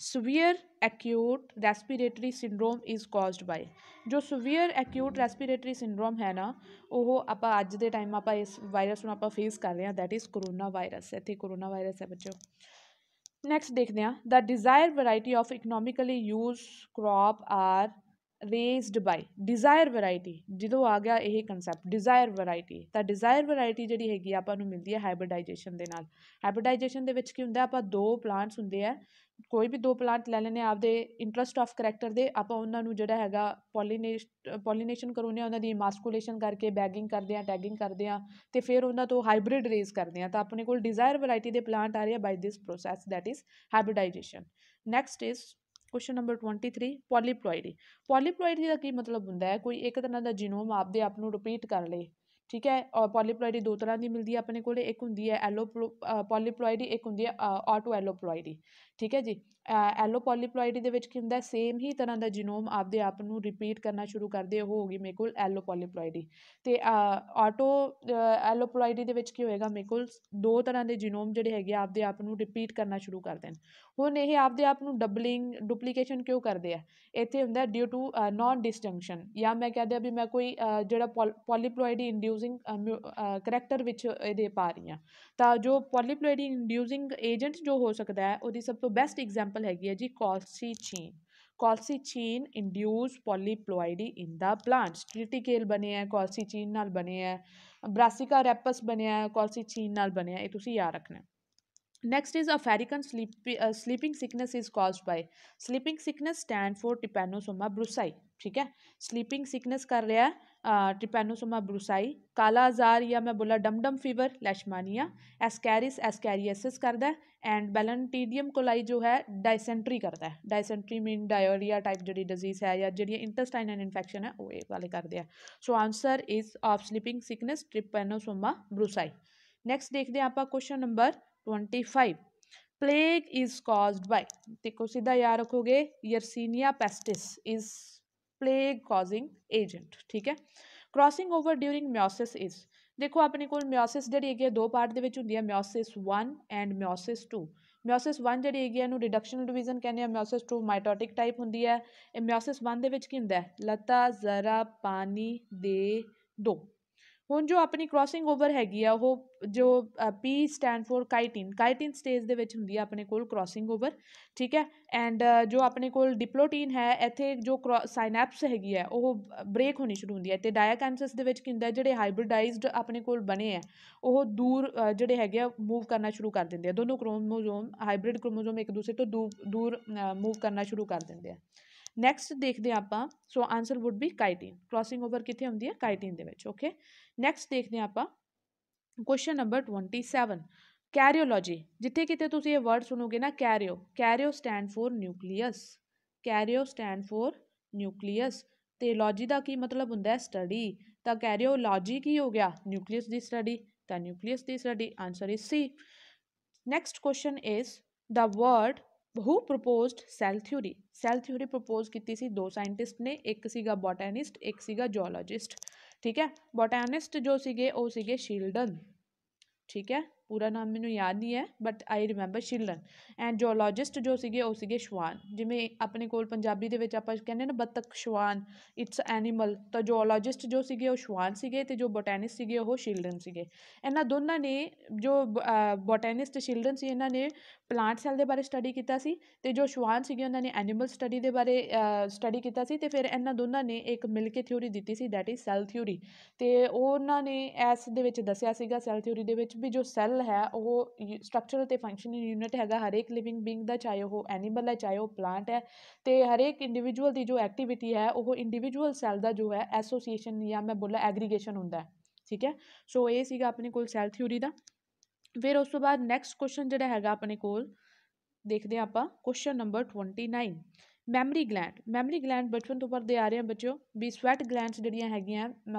Severe acute respiratory syndrome is caused by. ਜੋ ਸਵੀਅਰ ਐਕਿਊਟ ਰੈਸਪੀਰੇਟਰੀ ਸਿੰਡਰੋਮ ਹੈ ਨਾ, ਉਹ ਆਪਾਂ ਅੱਜ ਦੇ ਟਾਈਮ ਆਪਾਂ ਇਸ ਵਾਇਰਸ ਨੂੰ ਆਪਾਂ ਫੇਸ ਕਰ ਰਹੇ ਹਾਂ, ਦੈਟ ਇਜ਼ ਕਰੋਨਾ ਵਾਇਰਸ। ਇੱਥੇ ਕਰੋਨਾ ਵਾਇਰਸ ਹੈ ਬੱਚਿਓ। ਨੈਕਸਟ ਦੇਖਦੇ ਹਾਂ, the desire variety of economically use crop are raised by. Desire variety ਜਦੋਂ ਆ ਗਿਆ ਇਹ ਕੰਸੈਪਟ ਡਿਜ਼ਾਇਰ ਵੈਰਾਈਟੀ, ਤਾਂ ਡਿਜ਼ਾਇਰ ਵੈਰਾਈਟੀ ਜਿਹੜੀ ਹੈਗੀ ਆ ਆਪਾਂ ਨੂੰ ਮਿਲਦੀ ਹੈ ਹਾਈਬ੍ਰਿਡਾਈਜੇਸ਼ਨ ਦੇ ਨਾਲ। ਹਾਈਬ੍ਰਿਡਾਈਜੇਸ਼ਨ ਦੇ ਵਿੱਚ ਕੀ ਹੁੰਦਾ, ਆਪਾਂ ਦੋ ਪਲਾਂਟਸ ਹੁੰਦੇ ਆ, ਕੋਈ ਵੀ ਦੋ ਪਲਾਂਟ ਲੈ ਲੈਂਦੇ ਹਾਂ ਆਪਦੇ ਇੰਟਰਸਟ ਆਫ ਕਰੈਕਟਰ ਦੇ, ਆਪਾਂ ਉਹਨਾਂ ਨੂੰ ਜਿਹੜਾ ਹੈਗਾ ਪੋਲੀਨੇਸ਼ਨ ਕਰਵਾਉਂਦੇ ਹਾਂ, ਉਹਨਾਂ ਦੀ ਮਾਸਕੂਲੇਸ਼ਨ ਕਰਕੇ ਬੈਗਿੰਗ ਕਰਦੇ ਹਾਂ, ਟੈਗਿੰਗ ਕਰਦੇ ਹਾਂ, ਅਤੇ ਫਿਰ ਉਹਨਾਂ ਤੋਂ ਹਾਈਬ੍ਰਿਡ ਰੇਜ਼ ਕਰਦੇ ਹਾਂ, ਤਾਂ ਆਪਣੇ ਕੋਲ ਡਿਜ਼ਾਇਰ ਵੈਰਾਈਟੀ ਦੇ ਪਲਾਂਟ ਆ ਰਹੇ ਆ by this process, that is hybridization. Next is question number 23, polyploidy. Polyploidy ਦਾ ਕੀ ਮਤਲਬ ਹੁੰਦਾ ਹੈ, ਕੋਈ ਇੱਕ ਤਰ੍ਹਾਂ ਦਾ ਜੀਨੋਮ ਆਪਦੇ ਆਪ ਨੂੰ ਰਿਪੀਟ ਕਰ ਲਏ, ਠੀਕ ਹੈ। ਪੋਲੀਪਲੋਇਡੀ ਦੋ ਤਰ੍ਹਾਂ ਦੀ ਮਿਲਦੀ ਹੈ ਆਪਣੇ ਕੋਲ, ਇੱਕ ਹੁੰਦੀ ਹੈ ਪੋਲੀਪਲੋਇਡੀ, ਇੱਕ ਹੁੰਦੀ ਹੈ ਆਟੋ ਐਲੋਪਲੋਇਡੀ, ਠੀਕ ਹੈ ਜੀ। ਐਲੋ ਪੋਲੀਪਲੋਇਡੀ ਦੇ ਵਿੱਚ ਕੀ ਹੁੰਦਾ, ਸੇਮ ਹੀ ਤਰ੍ਹਾਂ ਦਾ ਜੀਨੋਮ ਆਪਦੇ ਆਪ ਨੂੰ ਰਿਪੀਟ ਕਰਨਾ ਸ਼ੁਰੂ ਕਰਦੇ, ਉਹ ਹੋ ਗਈ ਮੇਰੇ ਕੋਲ ਐਲੋ ਪੋਲੀਪਲੋਇਡੀ। ਅਤੇ ਆਟੋ ਐਲੋਪਲੋਇਡੀ ਦੇ ਵਿੱਚ ਕੀ ਹੋਏਗਾ, ਮੇਰੇ ਕੋਲ ਦੋ ਤਰ੍ਹਾਂ ਦੇ ਜੀਨੋਮ ਜਿਹੜੇ ਹੈਗੇ ਆ ਆਪਦੇ ਆਪ ਨੂੰ ਰਿਪੀਟ ਕਰਨਾ ਸ਼ੁਰੂ ਕਰ ਦੇਣ। ਹੁਣ ਇਹ ਆਪਦੇ ਆਪ ਨੂੰ ਡੁਪਲੀਕੇਸ਼ਨ ਕਿਉਂ ਕਰਦੇ ਆ, ਇੱਥੇ ਹੁੰਦਾ ਡਿਊ ਟੂ ਨੋਨ ਡਿਸਟਿੰਕਸ਼ਨ, ਜਾਂ ਮੈਂ ਕਹਿ ਦਿਆਂ ਵੀ ਮੈਂ ਕੋਈ ਜਿਹੜਾ ਪੋਲੀਪਲੋਇਡੀ ਇੰਡਿਊਸਿੰਗ ਕਰੈਕਟਰ ਵਿੱਚ ਇਹਦੇ ਪਾ ਰਹੀ ਹਾਂ, ਤਾਂ ਜੋ ਪੋਲੀਪਲੋਇਡੀ ਇੰਡਿਊਸਿੰਗ ਏਜੰਟ ਜੋ ਹੋ ਸਕਦਾ ਹੈ, ਉਹਦੀ ਸਭ ਤੋਂ ਬੈਸਟ ਐਗਜ਼ਾਮਪਲ ਹੈਗੀ ਹੈ ਜੀ ਕੋਲਸੀਚੀਨ। ਕੋਲਸੀਚੀਨ ਇੰਡਿਊਸ ਪੋਲੀਪਲੋਇਡੀ ਇਨ ਦਾ ਪਲਾਂਟਸ। ਟ੍ਰਿਟੀਕੇਲ ਬਣੇ ਹੈ ਕੋਲਸੀਚੀਨ ਨਾਲ ਬਣੇ ਹੈ, ਬ੍ਰਾਸਿਕਾ ਰੈਪਸ ਬਣਿਆ ਕੋਲਸੀਚੀਨ ਨਾਲ ਬਣਿਆ, ਇਹ ਤੁਸੀਂ ਯਾਦ ਰੱਖਣਾ। Next is African sleeping sickness is caused by। sleeping sickness stand for Trypanosoma brucei, ठीक है। sleeping sickness कर रहा है Trypanosoma brucei। काला आजार या मैं बोला डमडम फीवर लेशमानिया। एस्कैरिस एस्कैरियसिस करता है एंड बैलेंटीडियम कोलाई जो है डायसेंट्री करता है। डायसेंट्री मीन डायरिया टाइप जी डिजीज है या जी इंटेस्टाइनल इन्फेक्शन है वो ये वाले करते हैं। So answer is of sleeping sickness Trypanosoma brucei। Next देखते हैं आप question number 25। Plague is caused by, देखो सीधा याद रखोगे Yersinia pestis is plague causing agent, ठीक है। Crossing over during meiosis is, देखो अपने को मियोसिस जी है दो पार्ट के होंगी है, मियोसिस 1 एंड मियोसिस 2। मियोसिस 1 जी है रिडक्शन डिवीजन कहने हैं, मियोसिस 2 माइटोटिक टाइप होंगी है। मियोसिस 1 की होंगे लता जरा पानी दे दो। ਹੁਣ ਜੋ ਆਪਣੀ ਕ੍ਰੋਸਿੰਗ ਓਵਰ ਹੈਗੀ ਆ ਉਹ ਜੋ ਪੀ ਸਟੈਂਡ ਫੋਰ ਕਾਈਟਿਨ, ਕਾਈਟਿਨ ਸਟੇਜ ਦੇ ਵਿੱਚ ਹੁੰਦੀ ਆ ਆਪਣੇ ਕੋਲ ਕ੍ਰੋਸਿੰਗ ਓਵਰ, ਠੀਕ ਹੈ। ਐਂਡ ਜੋ ਆਪਣੇ ਕੋਲ ਡਿਪਲੋਟੀਨ ਹੈ, ਇੱਥੇ ਜੋ ਸਾਈਨੈਪਸ ਹੈਗੀ ਹੈ ਉਹ ਬ੍ਰੇਕ ਹੋਣੀ ਸ਼ੁਰੂ ਹੁੰਦੀ ਹੈ। ਅਤੇ ਡਾਇਆਕੈਂਸਸ ਦੇ ਵਿੱਚ ਕੀ ਹੁੰਦਾ, ਜਿਹੜੇ ਹਾਈਬ੍ਰਿਡਾਈਜ਼ਡ ਆਪਣੇ ਕੋਲ ਬਣੇ ਆ ਉਹ ਦੂਰ ਜਿਹੜੇ ਹੈਗੇ ਆ ਮੂਵ ਕਰਨਾ ਸ਼ੁਰੂ ਕਰ ਦਿੰਦੇ ਆ, ਦੋਨੋਂ ਕ੍ਰੋਮੋਜ਼ੋਮ ਹਾਈਬ੍ਰਿਡ ਕ੍ਰੋਮੋਜ਼ੋਮ ਇੱਕ ਦੂਸਰੇ ਤੋਂ ਦੂਰ ਮੂਵ ਕਰਨਾ ਸ਼ੁਰੂ ਕਰ ਦਿੰਦੇ ਆ। ਨੈਕਸਟ ਦੇਖਦੇ ਹਾਂ ਆਪਾਂ, so answer would be chitin. Crossing over ਕਿੱਥੇ ਹੁੰਦੀ ਹੈ, ਕਾਈਟਿਨ ਦੇ ਵਿੱਚ, ਓਕੇ। ਨੈਕਸਟ ਦੇਖਦੇ ਹਾਂ ਆਪਾਂ ਕੁਐਸਚਨ ਨੰਬਰ 27, ਕੈਰੀਓਲੋਜੀ। ਜਿੱਥੇ ਕਿਤੇ ਤੁਸੀਂ ਇਹ ਵਰਡ ਸੁਣੋਗੇ ਨਾ karyo, karyo stand for nucleus, karyo stand for nucleus. ਅਤੇ ਲੌਜੀ ਦਾ ਕੀ ਮਤਲਬ ਹੁੰਦਾ ਹੈ, ਸਟੱਡੀ। ਤਾਂ ਕੈਰੀਓਲੋਜੀ ਕੀ ਹੋ ਗਿਆ, ਨਿਊਕਲੀਅਸ ਦੀ ਸਟੱਡੀ, ਤਾਂ ਨਿਊਕਲੀਅਸ ਦੀ study, answer is C. Next question is the word who proposed cell theory. Cell theory propose ਕੀਤੀ ਸੀ ਦੋ ਸਾਇੰਟਿਸਟ ਨੇ, ਇੱਕ ਸੀਗਾ ਬੋਟੈਨਿਸਟ, ਇੱਕ ਸੀਗਾ ਜੂਲੌਜਿਸਟ, ठीक है। ਬੋਟੈਨਿਸਟ ਜੋ ਸੀਗੇ ਉਹ ਸੀਗੇ ਸ਼ਿਲਡਨ, ਠੀਕ ਹੈ। ਪੂਰਾ ਨਾਮ ਮੈਨੂੰ ਯਾਦ ਨਹੀਂ ਹੈ ਬਟ ਆਈ ਰਿਮੈਂਬਰ ਸ਼ਿਲਡਨ। ਐਂਡ ਜੂਲੌਜਿਸਟ ਜੋ ਸੀਗੇ ਉਹ ਸੀਗੇ ਸ਼ਵਾਨ। ਜਿਵੇਂ ਆਪਣੇ ਕੋਲ ਪੰਜਾਬੀ ਦੇ ਵਿੱਚ ਆਪਾਂ ਕਹਿੰਦੇ ਨਾ ਬੱਤਖ ਸ਼ਵਾਨ, ਇਟਸ ਐਨੀਮਲ, ਤਾਂ ਜੂਲੌਜਿਸਟ ਜੋ ਸੀਗੇ ਉਹ ਸ਼ਵਾਨ ਸੀਗੇ ਅਤੇ ਜੋ ਬੋਟੈਨਿਸਟ ਸੀਗੇ ਉਹ ਸ਼ਿਲਡਨ ਸੀਗੇ। ਇਹਨਾਂ ਦੋਨਾਂ ਨੇ ਜੋ ਬੋਟੈਨਿਸਟ ਸ਼ਿਲਡਨ ਸੀ ਇਹਨਾਂ ਨੇ ਪਲਾਂਟ ਸੈੱਲ ਦੇ ਬਾਰੇ ਸਟੱਡੀ ਕੀਤਾ ਸੀ, ਅਤੇ ਜੋ ਸ਼ਵਾਨ ਸੀਗੇ ਉਹਨਾਂ ਨੇ ਐਨੀਮਲ ਸਟੱਡੀ ਦੇ ਬਾਰੇ ਸਟੱਡੀ ਕੀਤਾ ਸੀ। ਅਤੇ ਫਿਰ ਇਹਨਾਂ ਦੋਨਾਂ ਨੇ ਇੱਕ ਮਿਲ ਕੇ ਥਿਊਰੀ ਦਿੱਤੀ ਸੀ, ਦੈਟ ਇਜ਼ ਸੈੱਲ ਥਿਊਰੀ। ਅਤੇ ਉਹਨਾਂ ਨੇ ਇਸ ਦੇ ਵਿੱਚ ਦੱਸਿਆ ਸੀਗਾ ਸੈੱਲ ਥਿਊਰੀ ਦੇ ਵਿੱਚ ਵੀ ਜੋ ਸੈੱਲ ਹੈ ਉਹ ਸਟਰਕਚਰਲ ਅਤੇ ਫੰਕਸ਼ਨਲ ਯੂਨਿਟ ਹੈਗਾ ਹਰੇਕ ਲਿਵਿੰਗ ਬੀਇੰਗ ਦਾ, ਚਾਹੇ ਉਹ ਐਨੀਮਲ ਹੈ ਚਾਹੇ ਉਹ ਪਲਾਂਟ ਹੈ। ਅਤੇ ਹਰੇਕ ਇੰਡੀਵਿਜੂਅਲ ਦੀ ਜੋ ਐਕਟੀਵਿਟੀ ਹੈ ਉਹ ਇੰਡੀਵਿਜੂਅਲ ਸੈੱਲ ਦਾ ਜੋ ਹੈ ਐਸੋਸੀਏਸ਼ਨ ਜਾਂ ਮੈਂ ਬੋਲਾਂ ਐਗਰੀਗੇਸ਼ਨ ਹੁੰਦਾ ਹੈ, ਠੀਕ ਹੈ। ਸੋ ਇਹ ਸੀਗਾ ਆਪਣੇ ਕੋਲ ਸੈੱਲ ਥਿਊਰੀ ਦਾ। ਫਿਰ ਉਸ ਤੋਂ ਬਾਅਦ ਨੈਕਸਟ ਕੁਐਸਚਨ ਜਿਹੜਾ ਹੈਗਾ ਆਪਣੇ ਕੋਲ ਦੇਖਦੇ ਹਾਂ ਆਪਾਂ question number 29, memory gland. Memory gland ਬਚਪਨ ਤੋਂ ਪੜ੍ਹਦੇ ਆ ਰਹੇ ਹਾਂ ਬੱਚਿਓ ਵੀ ਸਵੈਟ ਗਲੈਂਡਸ ਜਿਹੜੀਆਂ ਹੈਗੀਆਂ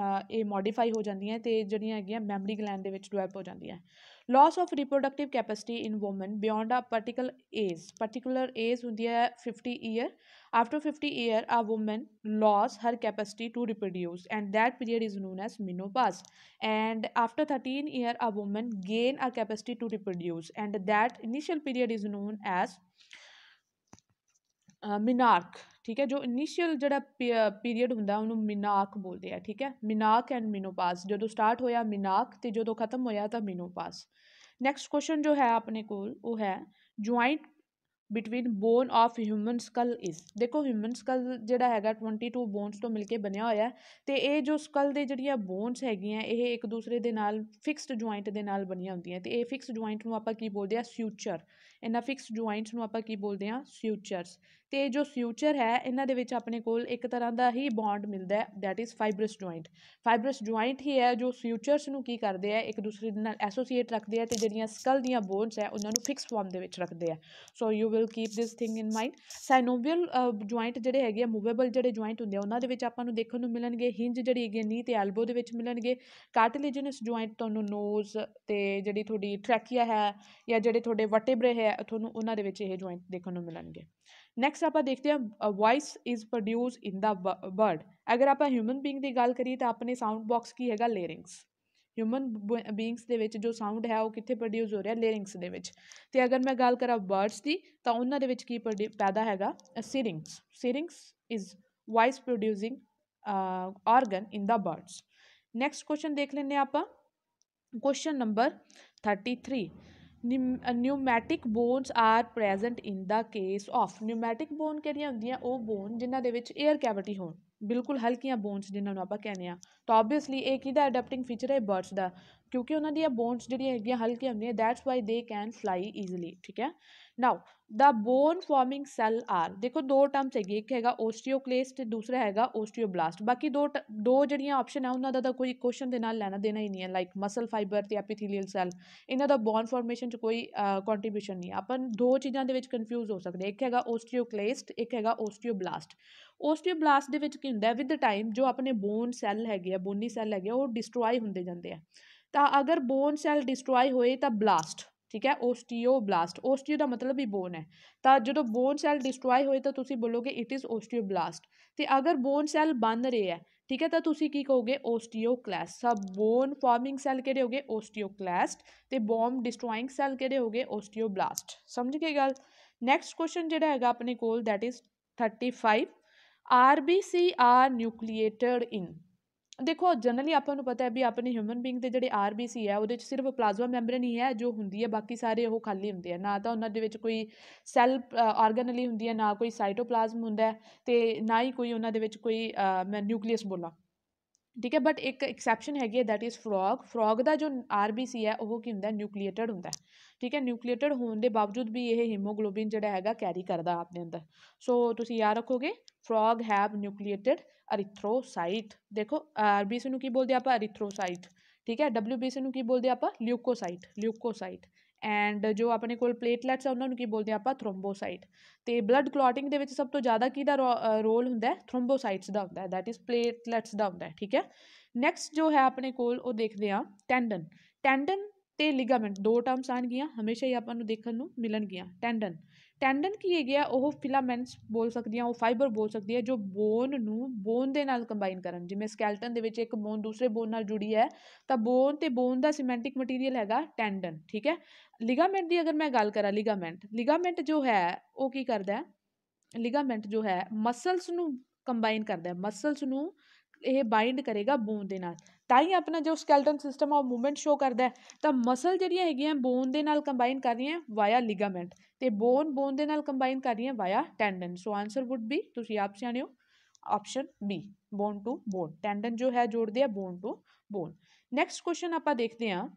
ਇਹ ਮੋਡੀਫਾਈ ਹੋ ਜਾਂਦੀਆਂ ਅਤੇ ਜਿਹੜੀਆਂ ਹੈਗੀਆਂ ਮੈਮਰੀ ਗਲੈਂਡ ਦੇ ਵਿੱਚ ਡਿਵੈਲਪ ਹੋ ਜਾਂਦੀਆਂ। Loss of reproductive capacity in woman beyond ਆ ਪਰਟੀਕੂਲਰ ਏਜ ਹੁੰਦੀ ਹੈ 50 ਈਅਰ। ਆਫਟਰ 50 ਈਅਰ ਆ woman loss her capacity to reproduce and that period is known as menopause, and after 13 year a woman gain a capacity to reproduce and that initial period is known as ਮਿਨਾਰਕ, ਠੀਕ ਹੈ। ਜੋ initial ਜਿਹੜਾ period ਹੁੰਦਾ ਉਹਨੂੰ ਮਿਨਾਕ ਬੋਲਦੇ ਆ, ਠੀਕ ਹੈ। ਮਿਨਾਕ ਐਂਡ ਮਿਨੋਪਾਸ, ਜਦੋਂ ਸਟਾਰਟ ਹੋਇਆ ਮਿਨਾਕ ਤੇ ਜਦੋਂ ਖਤਮ ਹੋਇਆ ਤਾਂ ਮਿਨੋਪਾਸ। ਨੈਕਸਟ ਕੁਐਸਚਨ ਜੋ ਹੈ ਆਪਣੇ ਕੋਲ ਉਹ ਹੈ joint between bone of human ਸਕਲ ਇਜ਼। ਦੇਖੋ ਹਿਊਮਨ ਸਕਲ ਜਿਹੜਾ ਹੈਗਾ 22 ਬੋਨਸ ਤੋਂ ਮਿਲ ਕੇ ਬਣਿਆ ਹੋਇਆ, ਤੇ ਇਹ ਜੋ ਸਕਲ ਦੇ ਜਿਹੜੀਆਂ ਬੋਨਸ ਹੈਗੀਆਂ ਇਹ ਇੱਕ ਦੂਸਰੇ ਦੇ ਨਾਲ ਫਿਕਸਡ ਜੁਆਇੰਟ ਦੇ ਨਾਲ ਬਣੀਆਂ ਹੁੰਦੀਆਂ, ਤੇ ਇਹ ਫਿਕਸ ਜੁਆਇੰਟ ਨੂੰ ਆਪਾਂ ਕੀ ਬੋਲਦੇ ਆ, ਸਿਊਚਰ। ਇਹਨਾਂ ਫਿਕਸ ਜੁਆਇੰਟਸ ਨੂੰ ਆਪਾਂ ਕੀ ਬੋਲਦੇ ਆ, ਸਿਊਚਰਸ। ਤੇ ਜੋ ਸਿਊਚਰ ਹੈ ਇਹਨਾਂ ਦੇ ਵਿੱਚ ਆਪਣੇ ਕੋਲ ਇੱਕ ਤਰ੍ਹਾਂ ਦਾ ਹੀ ਬੌਂਡ ਮਿਲਦਾ ਹੈ, that is fibrous joint. Fibrous joint ਹੀ ਹੈ ਜੋ ਸਿਊਚਰਸ ਨੂੰ ਕੀ ਕਰਦੇ ਆ, ਇੱਕ ਦੂਸਰੇ ਦੇ ਨਾਲ ਐਸੋਸੀਏਟ ਰੱਖਦੇ ਆ, ਤੇ ਜਿਹੜੀਆਂ ਸਕਲ ਦੀਆਂ ਬੋਨਸ ਹੈ ਉਹਨਾਂ ਨੂੰ ਫਿਕਸ ਫਾਰਮ ਦੇ ਵਿੱਚ ਰੱਖਦੇ ਆ। So you will keep this thing in mind. Synovial joint ਜਿਹੜੇ ਹੈਗੇ ਆ, ਮੂਵੇਬਲ ਜਿਹੜੇ ਜੁਆਇੰਟ ਹੁੰਦੇ ਆ ਉਹਨਾਂ ਦੇ ਵਿੱਚ ਆਪਾਂ ਨੂੰ ਦੇਖਣ ਨੂੰ ਮਿਲਣਗੇ ਹਿੰਜ ਜਿਹੜੀ ਹੈਗੀ ਨੀ ਤੇ ਐਲਬੋ ਦੇ ਵਿੱਚ ਮਿਲਣਗੇ। ਕਾਰਟਿਲੇਜਨਸ ਜੁਆਇੰਟ ਤੁਹਾਨੂੰ ਨੋਜ਼ ਤੇ ਜਿਹੜੀ ਤੁਹਾਡੀ ਟਰੈਕੀਆ ਹੈ ਜਾਂ ਜਿਹੜੇ ਤੁਹਾਡੇ ਵਟੇਬਰੇ ਹੈ ਤੁਹਾਨੂੰ ਉਹਨਾਂ ਦੇ ਵਿੱਚ ਇਹ ਜੁਆਇੰਟ ਦੇਖਣ ਨੂੰ ਮਿਲਣਗੇ। ਨੈਕਸਟ ਆਪਾਂ ਦੇਖਦੇ ਹਾਂ voice is produce in the bird. ਅਗਰ ਆਪਾਂ ਹਿਊਮਨ ਬੀਇੰਗ ਦੀ ਗੱਲ ਕਰੀਏ ਤਾਂ ਆਪਣੇ ਸਾਊਂਡ ਬਾਕਸ ਕੀ ਹੈਗਾ, ਲੇਰਿੰਗਸ। ਹਿਊਮਨ ਬੀਇੰਗਸ ਦੇ ਵਿੱਚ ਜੋ ਸਾਊਂਡ ਹੈ ਉਹ ਕਿੱਥੇ ਪ੍ਰੋਡਿਊਸ ਹੋ ਰਿਹਾ, ਲੇਰਿੰਗਸ ਦੇ ਵਿੱਚ। ਤੇ ਅਗਰ ਮੈਂ ਗੱਲ ਕਰਾਂ ਬਰਡਸ ਦੀ ਤਾਂ ਉਹਨਾਂ ਦੇ ਵਿੱਚ ਕੀ ਪੈਦਾ ਹੈਗਾ, syrinx. Syrinx is voice producing organ in the birds. Next question ਦੇਖ ਲੈਂਦੇ ਹਾਂ ਆਪਾਂ, question number 33। Pneumatic bones are present in the case of. Pneumatic bone ਕਿਹੜੀਆਂ ਹੁੰਦੀਆਂ, ਉਹ ਬੋਨ ਜਿਨ੍ਹਾਂ ਦੇ ਵਿੱਚ ਏਅਰ ਕੈਵਿਟੀ ਹੋਣ, ਬਿਲਕੁਲ ਹਲਕੀਆਂ ਬੋਨਸ ਜਿਨ੍ਹਾਂ ਨੂੰ ਆਪਾਂ ਕਹਿੰਦੇ ਹਾਂ। ਤਾਂ ਓਬਵੀਅਸਲੀ ਇਹ ਕਿਹਦਾ ਅਡੈਪਟਿੰਗ ਫੀਚਰ ਹੈ, ਬਰਡਸ ਦਾ, ਕਿਉਂਕਿ ਉਹਨਾਂ ਦੀਆਂ ਬੋਨਸ ਜਿਹੜੀਆਂ ਹੈਗੀਆਂ ਹਲਕੀਆਂ ਹੁੰਦੀਆਂ, that's why they can fly easily, ਠੀਕ ਹੈ। ਨਾਓ ਦਾ ਬੋਨ ਫਾਰਮਿੰਗ ਸੈੱਲ ਆਰ, ਦੇਖੋ ਦੋ ਟਰਮਸ ਹੈਗੀ, ਇੱਕ ਹੈਗਾ ਓਸਟੀਓਕਲੇਸਟ ਤੇ ਦੂਸਰਾ ਹੈਗਾ ਓਸਟੀਓਬਲਾਸਟ। ਬਾਕੀ ਦੋ ਜਿਹੜੀਆਂ ਆਪਸ਼ਨ ਹੈ ਉਹਨਾਂ ਦਾ ਤਾਂ ਕੋਈ ਕੁਐਸਚਨ ਦੇ ਨਾਲ ਲੈਣਾ ਦੇਣਾ ਹੀ ਨਹੀਂ ਹੈ, ਲਾਈਕ ਮਸਲ ਫਾਈਬਰ ਤੇ ਐਪੀਥੀਲੀਅਲ ਸੈੱਲ, ਇਹਨਾਂ ਦਾ ਬੋਨ ਫਾਰਮੇਸ਼ਨ 'ਚ ਕੋਈ ਕੰਟਰੀਬਿਊਸ਼ਨ ਨਹੀਂ। ਆਪਾਂ ਦੋ ਚੀਜ਼ਾਂ ਦੇ ਵਿੱਚ ਕਨਫਿਊਜ਼ ਹੋ ਸਕਦੇ, ਇੱਕ ਹੈਗਾ ਓਸਟੀਓਕਲੇਸਟ, ਇੱਕ ਹੈਗਾ ਓਸਟੀਓਬਲਾਸਟ। ਓਸਟੀਓਬਲਾਸਟ ਦੇ ਵਿੱਚ ਕੀ ਹੁੰਦਾ, ਵਿਦ ਟਾਈਮ ਜੋ ਆਪਣੇ ਬੋਨ ਸੈੱਲ ਹੈਗੇ ਆ, ਬੋਨੀ ਸੈੱਲ ਹੈਗੇ ਆ, ਉਹ ਡਿਸਟਰੋਏ ਹੁੰਦੇ ਜਾਂਦੇ ਆ। ਤਾਂ ਅਗਰ ਬੋਨ ਸੈੱਲ ਡਿਸਟਰੋਏ ਹੋਏ ਤਾਂ ਬਲਾਸਟ, ਠੀਕ ਹੈ, ਓਸਟੀਓਬਲਾਸਟ। ਓਸਟੀਓ ਦਾ ਮਤਲਬ ਹੀ ਬੋਨ ਹੈ, ਤਾਂ ਜਦੋਂ ਬੋਨ ਸੈੱਲ ਡਿਸਟਰੋਏ ਹੋਏ ਤਾਂ ਤੁਸੀਂ ਬੋਲੋਗੇ ਇਟ ਇਜ਼ ਓਸਟੀਓਬਲਾਸਟ। ਤੇ ਅਗਰ ਬੋਨ ਸੈੱਲ ਬਣ ਰਹੇ ਹੈ, ਠੀਕ ਹੈ, ਤਾਂ ਤੁਸੀਂ ਕੀ ਕਹੋਗੇ, ਓਸਟੀਓਕਲੈਸਟ। ਸਭ ਬੋਨ ਫਾਰਮਿੰਗ ਸੈੱਲ ਕਿਹੜੇ ਹੋਗੇ, ਓਸਟੀਓਕਲੈਸਟ, ਤੇ ਬੋਨ ਡਿਸਟਰੋਇੰਗ ਸੈੱਲ ਕਿਹੜੇ ਹੋਗੇ, ਓਸਟੀਓਬਲਾਸਟ। ਸਮਝ ਗਏ ਗੱਲ। ਨੈਕਸਟ ਕੁਐਸਚਨ ਜਿਹੜਾ ਹੈਗਾ ਆਪਣੇ ਕੋਲ ਦੈਟ ਇਜ਼ 35। ਆਰਬੀਸੀ ਆਰ ਨਿਊਕਲੀਏਟਡ ਇਨ। ਦੇਖੋ ਜਨਰਲੀ ਆਪਾਂ ਨੂੰ ਪਤਾ ਹੈ ਵੀ ਆਪਣੇ ਹਿਊਮਨ ਬੀਇੰਗ ਦੇ ਜਿਹੜੇ ਆਰਬੀਸੀ ਹੈ ਉਹਦੇ 'ਚ ਸਿਰਫ ਪਲਾਜ਼ਮਾ ਮੈਂਬਰੇਨ ਹੀ ਹੈ ਜੋ ਹੁੰਦੀ ਹੈ, ਬਾਕੀ ਸਾਰੇ ਉਹ ਖਾਲੀ ਹੁੰਦੇ ਆ। ਨਾ ਤਾਂ ਉਹਨਾਂ ਦੇ ਵਿੱਚ ਕੋਈ ਸੈੱਲ ਆਰਗਨਲੀ ਹੁੰਦੀ ਹੈ, ਨਾ ਕੋਈ ਸਾਈਟੋਪਲਾਜ਼ਮ ਹੁੰਦਾ ਹੈ, ਤੇ ਨਾ ਹੀ ਕੋਈ ਉਹਨਾਂ ਦੇ ਵਿੱਚ ਕੋਈ ਮੈਂ ਨਿਊਕਲੀਅਸ ਬੋਲਾਂ, ਠੀਕ ਹੈ। ਬਟ ਇੱਕ ਐਕਸੈਪਸ਼ਨ ਹੈਗੀ ਹੈ ਦੈਟ ਇਜ਼ ਫਰੋਗ। ਫਰੋਗ ਦਾ ਜੋ ਆਰਬੀਸੀ ਹੈ ਉਹ ਕੀ ਹੁੰਦਾ, ਨਿਊਕਲੀਏਟਡ ਹੁੰਦਾ, ਠੀਕ ਹੈ। ਨਿਊਕਲੀਏਟਡ ਹੋਣ ਦੇ ਬਾਵਜੂਦ ਵੀ ਇਹ ਹੀਮੋਗਲੋਬਿਨ ਜਿਹੜਾ ਹੈਗਾ ਕੈਰੀ ਕਰਦਾ ਆਪਣੇ ਅੰਦਰ। ਸੋ ਤੁਸੀਂ ਯਾਦ ਰੱਖੋਗੇ, ਫਰੋਗ ਹੈਵ ਨਿਊਕਲੀਏਟਡ ਅਰੀਥਰੋਸਾਈਟ। ਦੇਖੋ ਆਰਬੀਸੀ ਨੂੰ ਕੀ ਬੋਲਦੇ ਆਪਾਂ, ਅਰੀਥਰੋਸਾਈਟ, ਠੀਕ ਹੈ। ਡਬਲਿਊਬੀਸੀ ਨੂੰ ਕੀ ਬੋਲਦੇ ਆਪਾਂ, ਲਿਊਕੋਸਾਈਟ, ਲਿਊਕੋਸਾਈਟ। ਐਂਡ ਜੋ ਆਪਣੇ ਕੋਲ ਪਲੇਟਲੈਟਸ ਆ ਉਹਨਾਂ ਨੂੰ ਕੀ ਬੋਲਦੇ ਆਪਾਂ, ਥਰੋਮਬੋਸਾਈਟ। ਤੇ ਬਲੱਡ ਕਲੌਟਿੰਗ ਦੇ ਵਿੱਚ ਸਭ ਤੋਂ ਜ਼ਿਆਦਾ ਕਿਹਦਾ ਰੋਲ ਹੁੰਦਾ, ਥਰੋਮਬੋਸਾਈਟਸ ਦਾ ਹੁੰਦਾ, ਦੈਟ ਇਜ਼ ਪਲੇਟਲੈਟਸ ਦਾ ਹੁੰਦਾ, ਠੀਕ ਹੈ। ਨੈਕਸਟ ਜੋ ਹੈ ਆਪਣੇ ਕੋਲ ਉਹ ਦੇਖਦੇ ਹਾਂ ਟੈਂਡਨ। ਟੈਂਡਨ ਤੇ ਲਿਗਾਮੈਂਟ ਦੋ ਟਰਮਸ ਆਉਣਗੀਆਂ ਹਮੇਸ਼ਾ ਹੀ ਆਪਾਂ ਨੂੰ ਦੇਖਣ ਨੂੰ ਮਿਲਣਗੀਆਂ। ਟੈਂਡਨ, ਟੈਂਡਨ ਕੀ ਹੈਗੇ ਆ, ਉਹ ਫਿਲਾਮੈਂਟਸ ਬੋਲ ਸਕਦੀਆਂ, ਉਹ ਫਾਈਬਰ ਬੋਲ ਸਕਦੀ ਹੈ ਜੋ ਬੋਨ ਨੂੰ ਬੋਨ ਦੇ ਨਾਲ ਕੰਬਾਈਨ ਕਰਨ। ਜਿਵੇਂ ਸਕੈਲਟਨ ਦੇ ਵਿੱਚ ਇੱਕ ਬੋਨ ਦੂਸਰੇ ਬੋਨ ਨਾਲ ਜੁੜੀ ਹੈ, ਤਾਂ ਬੋਨ ਤੇ ਬੋਨ ਦਾ ਸਿਮੈਂਟਿਕ ਮਟੀਰੀਅਲ ਹੈਗਾ ਟੈਂਡਨ, ਠੀਕ ਹੈ। ਲਿਗਾਮੈਂਟ ਦੀ ਅਗਰ ਮੈਂ ਗੱਲ ਕਰਾਂ, ਲਿਗਾਮੈਂਟ ਜੋ ਹੈ ਉਹ ਕੀ ਕਰਦਾ, ਲਿਗਾਮੈਂਟ ਜੋ ਹੈ ਮਸਲਸ ਨੂੰ ਕੰਬਾਈਨ ਕਰਦਾ, ਮਸਲਸ ਨੂੰ ਇਹ ਬਾਈਂਡ ਕਰੇਗਾ ਬੋਨ ਦੇ ਨਾਲ, ਤਾਂ ਹੀ ਆਪਣਾ ਜੋ ਸਕੈਲਟਨ ਸਿਸਟਮ ਆ ਉਹ ਮੂਵਮੈਂਟ ਸ਼ੋ ਕਰਦਾ। ਤਾਂ ਮਸਲ ਜਿਹੜੀਆਂ ਹੈਗੀਆਂ ਬੋਨ ਦੇ ਨਾਲ ਕੰਬਾਈਨ ਕਰ ਰਹੀਆਂ ਵਾਇਆ ਲਿਗਾਮੈਂਟ, ਤੇ ਬੋਨ ਦੇ ਨਾਲ ਕੰਬਾਈਨ ਕਰ ਰਹੀਆਂ via tendon. So answer would be, ਤੁਸੀਂ ਆਪ ਸਿਆਣੇ ਹੋ, option B, bone to bone. Tendon ਜੋ ਹੈ ਜੋੜਦੇ ਆ bone to bone. Next question ਆਪਾਂ ਦੇਖਦੇ ਹਾਂ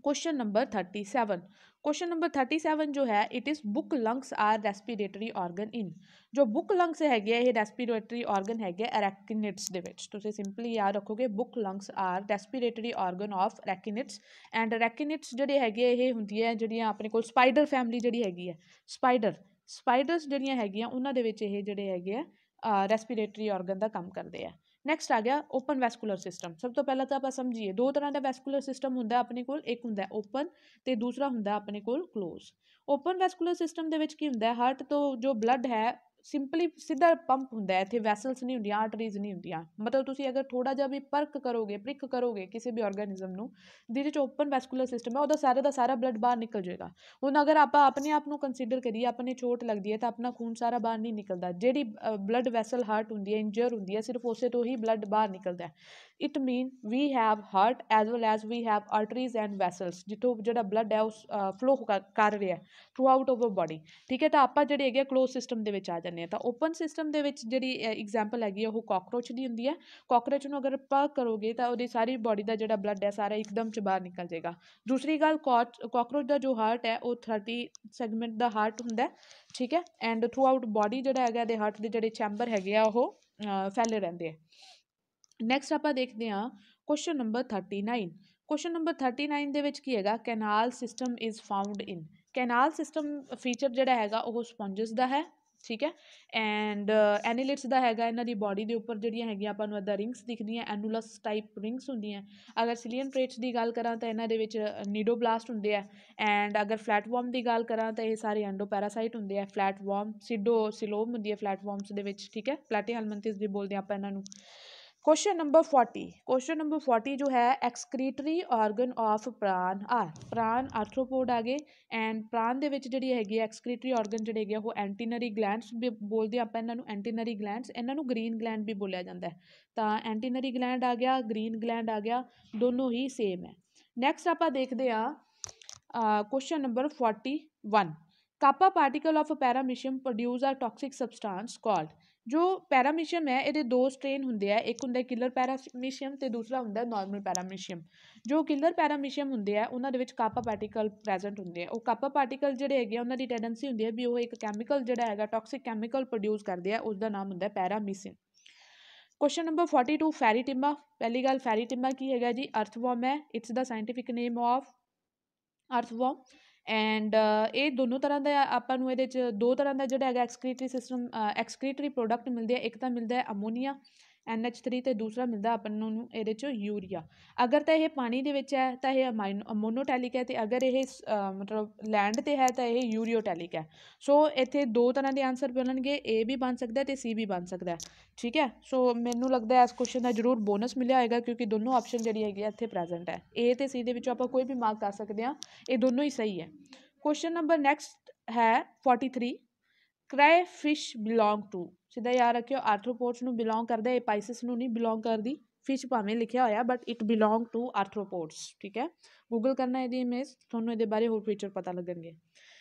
ਕੁਐਸਚਨ ਨੰਬਰ 37। ਕੁਐਸਚਨ ਨੰਬਰ 37 ਜੋ ਹੈ it is book lungs are respiratory organ in. ਜੋ ਬੁੱਕ ਲੰਗਸ ਹੈਗੇ ਆ ਇਹ ਰੈਸਪੀਰੇਟਰੀ ਆਰਗਨ ਹੈਗੇ ਅਰੈਕਿਨਿਡਸ ਦੇ ਵਿੱਚ। ਤੁਸੀਂ ਸਿੰਪਲੀ ਯਾਦ ਰੱਖੋਗੇ book lungs are respiratory organ of arachnids. And arachnids ਜਿਹੜੇ ਹੈਗੇ ਇਹ ਹੁੰਦੀਆਂ ਜਿਹੜੀਆਂ ਆਪਣੇ ਕੋਲ ਸਪਾਈਡਰ ਫੈਮਿਲੀ ਜਿਹੜੀ ਹੈਗੀ ਹੈ, ਸਪਾਈਡਰਸ ਜਿਹੜੀਆਂ ਹੈਗੀਆਂ ਉਹਨਾਂ ਦੇ ਵਿੱਚ ਇਹ ਜਿਹੜੇ ਹੈਗੇ ਆ ਰੈਸਪੀਰੇਟਰੀ ਆਰਗਨ ਦਾ ਕੰਮ ਕਰਦੇ ਆ। ਨੈਕਸਟ ਆ ਗਿਆ ਓਪਨ ਵੈਸਕੂਲਰ ਸਿਸਟਮ। ਸਭ ਤੋਂ ਪਹਿਲਾਂ ਤਾਂ ਆਪਾਂ ਸਮਝੀਏ ਦੋ ਤਰ੍ਹਾਂ ਦਾ ਵੈਸਕੂਲਰ ਸਿਸਟਮ ਹੁੰਦਾ ਆਪਣੇ ਕੋਲ, ਇੱਕ ਹੁੰਦਾ ਓਪਨ ਤੇ ਦੂਸਰਾ ਹੁੰਦਾ ਆਪਣੇ ਕੋਲ ਕਲੋਜ਼। ਓਪਨ ਵੈਸਕੂਲਰ ਸਿਸਟਮ ਦੇ ਵਿੱਚ ਕੀ ਹੁੰਦਾ, ਹਾਰਟ ਤੋਂ ਜੋ ਬਲੱਡ ਹੈ ਸਿੰਪਲੀ ਸਿੱਧਾ ਪੰਪ ਹੁੰਦਾ ਹੈ, ਇੱਥੇ ਵੈਸਲਸ ਨਹੀਂ ਹੁੰਦੀਆਂ, ਆਰਟਰੀਜ਼ ਨਹੀਂ ਹੁੰਦੀਆਂ। ਮਤਲਬ ਤੁਸੀਂ ਅਗਰ ਥੋੜ੍ਹਾ ਜਿਹਾ ਵੀ ਪ੍ਰਿਕ ਕਰੋਗੇ ਕਿਸੇ ਵੀ ਆਰਗੈਨਿਜ਼ਮ ਨੂੰ ਜਿਹਦੇ 'ਚ ਓਪਨ ਵੈਸਕੂਲਰ ਸਿਸਟਮ ਹੈ, ਉਹਦਾ ਸਾਰਾ ਦਾ ਸਾਰਾ ਬਲੱਡ ਬਾਹਰ ਨਿਕਲ ਜਾਏਗਾ। ਹੁਣ ਅਗਰ ਆਪਾਂ ਆਪਣੇ ਆਪ ਨੂੰ ਕੰਸੀਡਰ ਕਰੀਏ, ਆਪਣੇ ਚੋਟ ਲੱਗਦੀ ਹੈ ਤਾਂ ਆਪਣਾ ਖੂਨ ਸਾਰਾ ਬਾਹਰ ਨਹੀਂ ਨਿਕਲਦਾ। ਜਿਹੜੀ ਬਲੱਡ ਵੈਸਲ ਹਾਰਟ ਹੁੰਦੀ ਹੈ, ਇੰਜਰ ਹੁੰਦੀ ਹੈ, ਸਿਰਫ ਉਸੇ ਤੋਂ ਹੀ ਬਲੱਡ ਬਾਹਰ ਨਿਕਲਦਾ। It mean we have heart as well as we have arteries and vessels, ਜਿੱਥੋਂ ਜਿਹੜਾ ਬਲੱਡ ਹੈ ਉਹ ਫਲੋ ਕਰ ਰਿਹਾ ਥਰੂ ਆਊਟ ਓਵਰ ਬੋਡੀ। ਠੀਕ ਹੈ, ਤਾਂ ਆਪਾਂ ਜਿਹੜੇ ਹੈਗੇ ਕਲੋਜ਼ ਸਿਸਟਮ ਦੇ ਵਿੱਚ ਆ ਜਾਂਦੇ ਹਾਂ। ਤਾਂ ਓਪਨ ਸਿਸਟਮ ਦੇ ਵਿੱਚ ਜਿਹੜੀ ਐਗਜ਼ਾਮਪਲ ਹੈਗੀ ਆ ਉਹ ਕਾਕਰੋਚ ਦੀ ਹੁੰਦੀ ਹੈ। ਕਾਕਰੋਚ ਨੂੰ ਅਗਰ ਆਪਾਂ ਕਰੋਗੇ ਤਾਂ ਉਹਦੀ ਸਾਰੀ ਬੋਡੀ ਦਾ ਜਿਹੜਾ ਬਲੱਡ ਹੈ ਸਾਰਾ ਇੱਕਦਮ 'ਚ ਬਾਹਰ ਨਿਕਲ ਜਾਏਗਾ। ਦੂਸਰੀ ਗੱਲ, ਕਾਕਰੋਚ ਦਾ ਜੋ ਹਾਰਟ ਹੈ ਉਹ 30 ਸੈਗਮੈਂਟ ਦਾ ਹਾਰਟ ਹੁੰਦਾ। ਠੀਕ ਹੈ, ਐਂਡ ਥਰੂ ਆਊਟ ਬੋਡੀ ਜਿਹੜਾ ਹੈਗਾ ਇਹਦੇ ਹਾਰਟ ਦੇ ਜਿਹੜੇ ਚੈਂਬਰ ਹੈਗੇ ਆ ਉਹ ਫੈਲੇ ਰਹਿੰਦੇ ਆ। ਨੈਕਸਟ ਆਪਾਂ ਦੇਖਦੇ ਹਾਂ ਕੁਐਸਚਨ ਨੰਬਰ 39। ਕੁਐਸਚਨ ਨੰਬਰ 39 ਦੇ ਵਿੱਚ ਕੀ ਹੈਗਾ, canal system is found in. Canal system feature ਜਿਹੜਾ ਹੈਗਾ ਉਹ ਸਪੌਂਜਸ ਦਾ ਹੈ। ਠੀਕ ਹੈ, ਐਂਡ ਐਨੀਲਿਟਸ ਦਾ ਹੈਗਾ। ਇਹਨਾਂ ਦੀ ਬੋਡੀ ਦੇ ਉੱਪਰ ਜਿਹੜੀਆਂ ਹੈਗੀਆਂ ਆਪਾਂ ਨੂੰ ਇੱਦਾਂ ਰਿੰਗਸ ਦਿਖਦੀਆਂ, ਐਨੂਲਸ ਟਾਈਪ ਰਿੰਗਸ ਹੁੰਦੀਆਂ। ਅਗਰ ਸਿਲੀਅਨ ਟ੍ਰੇਟਸ ਦੀ ਗੱਲ ਕਰਾਂ ਤਾਂ ਇਹਨਾਂ ਦੇ ਵਿੱਚ ਨੀਡੋਬਲਾਸਟ ਹੁੰਦੇ ਆ। ਐਂਡ ਅਗਰ ਫਲੈਟਵਾਰਮ ਦੀ ਗੱਲ ਕਰਾਂ ਤਾਂ ਇਹ ਸਾਰੇ ਐਂਡੋਪੈਰਾਸਾਈਟ ਹੁੰਦੇ ਆ। ਫਲੈਟਵਾਰਮ ਸਿਲੋਮ ਹੁੰਦੀ ਹੈ ਫਲੈਟਵਾਰਮਸ ਦੇ ਵਿੱਚ। ਠੀਕ ਹੈ, ਪਲੈਟੀਹੈਲਮਿੰਥਸ ਵੀ ਬੋਲਦੇ ਆਪਾਂ ਇਹਨਾਂ ਨੂੰ। Question number 40। क्वेश्चन नंबर 40 जो है, एक्सक्रीटरी ऑर्गन ऑफ प्राण आर। प्राण आर्थ्रोपोड आ गए एंड प्राण ਦੇ ਵਿੱਚ ਜਿਹੜੀ ਹੈਗੀ ਐਕਸਕ੍ਰੀਟਰੀ ਆਰਗਨ ਜਿਹੜੇ ਹੈਗੇ ਉਹ ਐਂਟੀਨਰੀ ਗਲੈਂਡਸ ਵੀ ਬੋਲਦੇ ਆਪਾਂ ਇਹਨਾਂ ਨੂੰ, ਐਂਟੀਨਰੀ ਗਲੈਂਡਸ। ਇਹਨਾਂ ਨੂੰ ਗ੍ਰੀਨ ਗਲੈਂਡ ਵੀ ਬੋਲਿਆ ਜਾਂਦਾ ਹੈ। ਤਾਂ ਐਂਟੀਨਰੀ ਗਲੈਂਡ ਆ ਗਿਆ, ਗ੍ਰੀਨ ਗਲੈਂਡ ਆ ਗਿਆ, ਦੋਨੋਂ ਹੀ ਸੇਮ ਹੈ। ਨੈਕਸਟ ਆਪਾਂ ਦੇਖਦੇ ਹਾਂ question number 41। Kappa particle of paramecium produce a toxic substance called. ਜੋ ਪੈਰਾਮੀਸ਼ੀਅਮ ਹੈ ਇਹਦੇ ਦੋ ਸਟ੍ਰੇਨ ਹੁੰਦੇ ਆ, ਇੱਕ ਹੁੰਦਾ ਕਿਲਰ ਪੈਰਾਮੀਸ਼ੀਅਮ ਤੇ ਦੂਸਰਾ ਹੁੰਦਾ ਨਾਰਮਲ ਪੈਰਾਮੀਸ਼ੀਅਮ। ਜੋ ਕਿਲਰ ਪੈਰਾਮੀਸ਼ੀਅਮ ਹੁੰਦੇ ਆ ਉਹਨਾਂ ਦੇ ਵਿੱਚ ਕਾਪਾ ਪਾਰਟੀਕਲ ਪ੍ਰੈਜ਼ੈਂਟ ਹੁੰਦੇ ਆ। ਉਹ ਕਾਪਾ ਪਾਰਟੀਕਲ ਜਿਹੜੇ ਹੈਗੇ ਆ ਉਹਨਾਂ ਦੀ ਟੈਂਡੈਂਸੀ ਹੁੰਦੀ ਹੈ ਵੀ ਉਹ ਇੱਕ ਕੈਮੀਕਲ ਜਿਹੜਾ ਹੈਗਾ ਟੌਕਸਿਕ ਕੈਮੀਕਲ ਪ੍ਰੋਡਿਊਸ ਕਰਦੇ ਆ, ਉਸ ਦਾ ਨਾਮ ਹੁੰਦਾ ਪੈਰਾਮੀਸ਼ੀਅਮ। Question number 42 ਫੈਰੀਟਿਮਾ। ਪਹਿਲੀ ਗੱਲ, ਫੈਰੀਟਿਮਾ ਕੀ ਹੈਗਾ ਜੀ, ਅਰਥਵਰਮ ਹੈ। It's the scientific name of earthworm. And ਇਹ ਦੋਨੋਂ ਤਰ੍ਹਾਂ ਦਾ ਆਪਾਂ ਨੂੰ ਇਹਦੇ 'ਚ ਦੋ ਤਰ੍ਹਾਂ ਦਾ ਜਿਹੜਾ ਹੈਗਾ ਐਕਸਕ੍ਰੀਟਰੀ ਸਿਸਟਮ ਐਕਸਕ੍ਰੀਟਰੀ ਪ੍ਰੋਡਕਟ ਮਿਲਦੇ ਆ। ਇੱਕ ਤਾਂ ਮਿਲਦਾ ਹੈ ਅਮੋਨੀਆ NH3 ਤੇ ਦੂਸਰਾ ਮਿਲਦਾ ਆਪਾਂ ਨੂੰ ਇਹਦੇ 'ਚ ਯੂਰੀਆ। ਅਗਰ ਤਾਂ ਇਹ ਪਾਣੀ ਦੇ ਵਿੱਚ ਹੈ ਤਾਂ ਇਹ ਮੋਨੋਟੈਲਿਕ ਹੈ, ਅਤੇ ਅਗਰ ਇਹ ਮਤਲਬ ਲੈਂਡ 'ਤੇ ਹੈ ਤਾਂ ਇਹ ਯੂਰੀਓਟੈਲਿਕ ਹੈ। ਸੋ ਇੱਥੇ ਦੋ ਤਰ੍ਹਾਂ ਦੇ ਆਂਸਰ ਬਣਨਗੇ, ਏ ਵੀ ਬਣ ਸਕਦਾ ਅਤੇ ਸੀ ਵੀ ਬਣ ਸਕਦਾ। ਠੀਕ ਹੈ, ਸੋ ਮੈਨੂੰ ਲੱਗਦਾ ਇਸ ਕੁਐਸਚਨ ਦਾ ਜ਼ਰੂਰ ਬੋਨਸ ਮਿਲਿਆ ਹੋਏਗਾ ਕਿਉਂਕਿ ਦੋਨੋਂ ਆਪਸ਼ਨ ਜਿਹੜੀ ਹੈਗੀ ਆ ਇੱਥੇ ਪ੍ਰੈਜ਼ੈਂਟ ਹੈ। ਏ ਅਤੇ ਸੀ ਦੇ ਵਿੱਚੋਂ ਆਪਾਂ ਕੋਈ ਵੀ ਮਾਰਕ ਕਰ ਸਕਦੇ ਹਾਂ, ਇਹ ਦੋਨੋਂ ਹੀ ਸਹੀ ਹੈ। क्वेश्चन नंबर नेक्स्ट है 43। Crayfish belong to. सीधा याद रखियो आर्थ्रोपोड्स ਨੂੰ ਬਿਲੋਂਗ ਕਰਦਾ, ਇਹ ਪਾਈਸਿਸ ਨੂੰ ਨਹੀਂ ਬਿਲੋਂਗ ਕਰਦੀ। ਫਿਸ਼ ਭਾਵੇਂ ਲਿਖਿਆ ਹੋਇਆ ਬਟ ਇਟ ਬਿਲੋਂਗ ਟੂ ਆर्थ्रोपोड्स। ਠੀਕ ਹੈ, ਗੂਗਲ ਕਰਨਾ ਇਹਦੀ ਇਮੇਜ, ਤੁਹਾਨੂੰ ਇਹਦੇ ਬਾਰੇ ਹੋਰ ਫੀਚਰ ਪਤਾ ਲੱਗਣਗੇ।